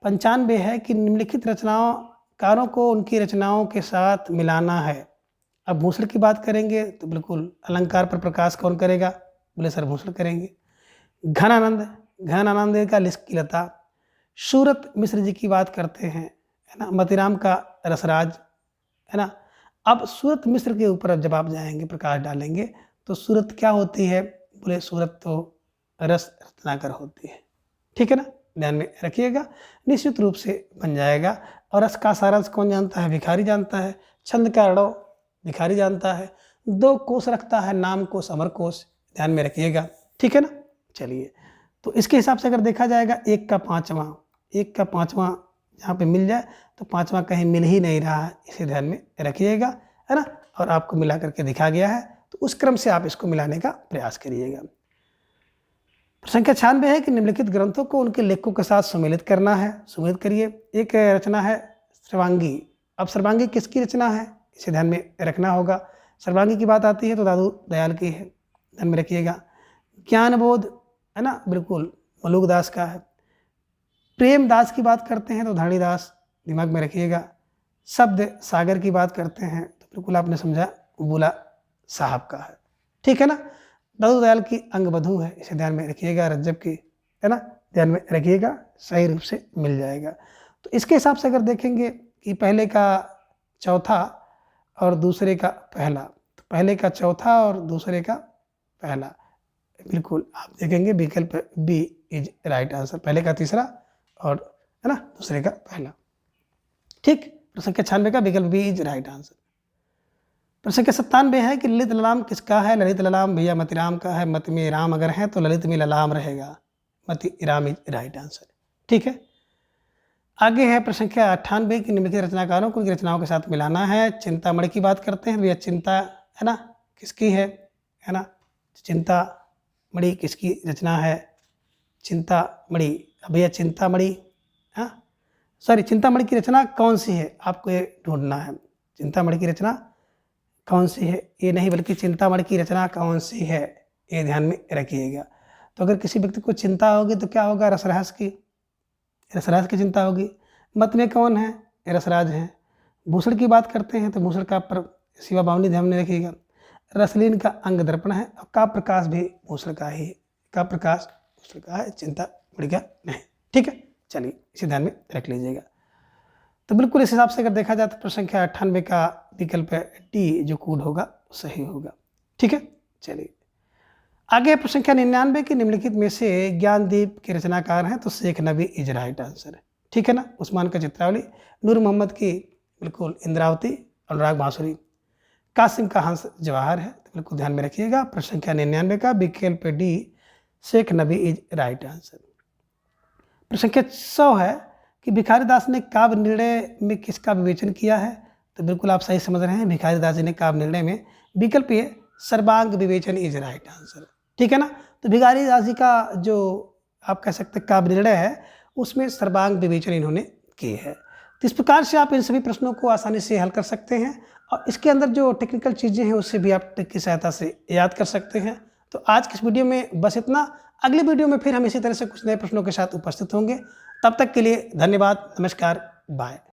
95 है कि निम्नलिखित रचनाकारों को उनकी रचनाओं के साथ मिलाना है। अब भूषण की बात करेंगे तो बिल्कुल अलंकार पर प्रकाश कौन करेगा? बोले सर भूषण करेंगे। घन आनंद का लिस्क की लता, सूरत मिश्र जी की बात करते हैं, है ना, मतिराम का रसराज, है ना। अब सूरत मिश्र के ऊपर जब आप जाएंगे, प्रकाश डालेंगे, तो सूरत क्या होती है? बोले सूरत तो रस रत्नाकर होती है। ठीक है ना, ध्यान में रखिएगा, निश्चित रूप से बन जाएगा। और रस का सारांश कौन जानता है? भिखारी जानता है। छंद का अड़ो भिखारी जानता है। 2 कोष रखता है, नाम कोष, अमर कोष, ध्यान में रखिएगा। ठीक है ना, चलिए, तो इसके हिसाब से अगर देखा जाएगा 1 का 5वां यहाँ पे मिल जाए तो 5वां कहीं मिल ही नहीं रहा है, इसे ध्यान में रखिएगा, है ना। और आपको मिला करके दिखा गया है, तो उस क्रम से आप इसको मिलाने का प्रयास करिएगा। प्रश्न संख्या 96 है कि निम्नलिखित ग्रंथों को उनके लेखकों के साथ सम्मिलित करना है। सम्मिलित करिए। एक रचना है सर्वांगी। अब सर्वांगी किसकी रचना है? इसे ध्यान में रखना होगा। सर्वांगी की बात आती है तो दादू दयाल की है, ध्यान में रखिएगा। ज्ञानबोध, है ना, बिल्कुल मलुक दास का है। प्रेम दास की बात करते हैं तो धरणीदास, दिमाग में रखिएगा। शब्द सागर की बात करते हैं तो बिल्कुल आपने समझा बुला साहब का है। ठीक है ना, दादू दयाल की अंगबधू है, इसे ध्यान में रखिएगा। रज्जब की, है ना, ध्यान में रखिएगा, सही रूप से मिल जाएगा। तो इसके हिसाब से अगर देखेंगे कि पहले का चौथा और दूसरे का पहला, तो पहले का चौथा और दूसरे का पहला, बिल्कुल आप देखेंगे विकल्प बी इज राइट आंसर। पहले का तीसरा और, है ना, दूसरे का पहला। ठीक, प्रश्न संख्या 96 का विकल्प बी इज राइट आंसर। प्रश्न संख्या 97 है कि ललित ललाम किसका है? ललित ललाम भैया मतिराम का है। मत में राम अगर है तो ललित में ललाम रहेगा, मति राम इज राइट आंसर। ठीक है, आगे है प्रश्न संख्या 98 की निम्नलिखित रचनाकारों को उनकी रचनाओं के साथ मिलाना है। चिंतामणि की बात करते हैं भैया, चिंता, है ना, किसकी है ना, चिंतामणि किसकी रचना है? चिंतामणि भैया, चिंतामणि, हाँ सॉरी, चिंतामणि की रचना कौन सी है आपको ये ढूंढना है। चिंतामणि की रचना कौन सी है, ये नहीं बल्कि चिंतामणि की रचना कौन सी है, ये ध्यान में रखिएगा। तो अगर किसी व्यक्ति को चिंता होगी तो क्या होगा? रसरहस की चिंता होगी। मत में कौन है? रसराज हैं। भूषण की बात करते हैं तो भूषण का पर शिवा बावनी, ध्यान में रखिएगा। रसलीन का अंग दर्पण है और का प्रकाश भी भूषण का ही है, का प्रकाश भूषण का है, चिंतामणि का नहीं। ठीक है, चलिए इसे ध्यान में रख लीजिएगा। तो बिल्कुल इस हिसाब से अगर देखा जाए तो प्रश्न संख्या 98 का विकल्प डी जो कोड होगा सही होगा। ठीक है, चलिए आगे प्रश्न संख्या 99 की निम्नलिखित में से ज्ञानदीप के रचनाकार हैं तो शेख नबी इज राइट आंसर। ठीक है ना, उस्मान का चित्रावली, नूर मोहम्मद की बिल्कुल इंद्रावती, अनुराग बांसुरी, कासिम का हंस जवाहर है, तो बिल्कुल ध्यान में रखिएगा। प्रश्न संख्या 99 का विकल्प D Sheikh Nabi is right answer. प्रश्न संख्या 100 है कि भिखारी दास ने काव्य निर्णय में किसका विवेचन किया है? तो बिल्कुल आप सही समझ रहे हैं, भिखारी दास जी ने काव्य निर्णय में विकल्प ए सर्वांग विवेचन इज राइट आंसर। ठीक है ना, तो भिखारी दास जी का जो आप कह सकते हैं काव्य निर्णय है उसमें सर्वांग विवेचन इन्होंने की है। तो इस प्रकार से आप इन सभी प्रश्नों को आसानी से हल कर सकते हैं और इसके अंदर जो टेक्निकल चीज़ें हैं उससे भी आप ट्रिक की सहायता से याद कर सकते हैं। तो आज की इस वीडियो में बस इतना। अगले वीडियो में फिर हम इसी तरह से कुछ नए प्रश्नों के साथ उपस्थित होंगे। तब तक के लिए धन्यवाद, नमस्कार, बाय।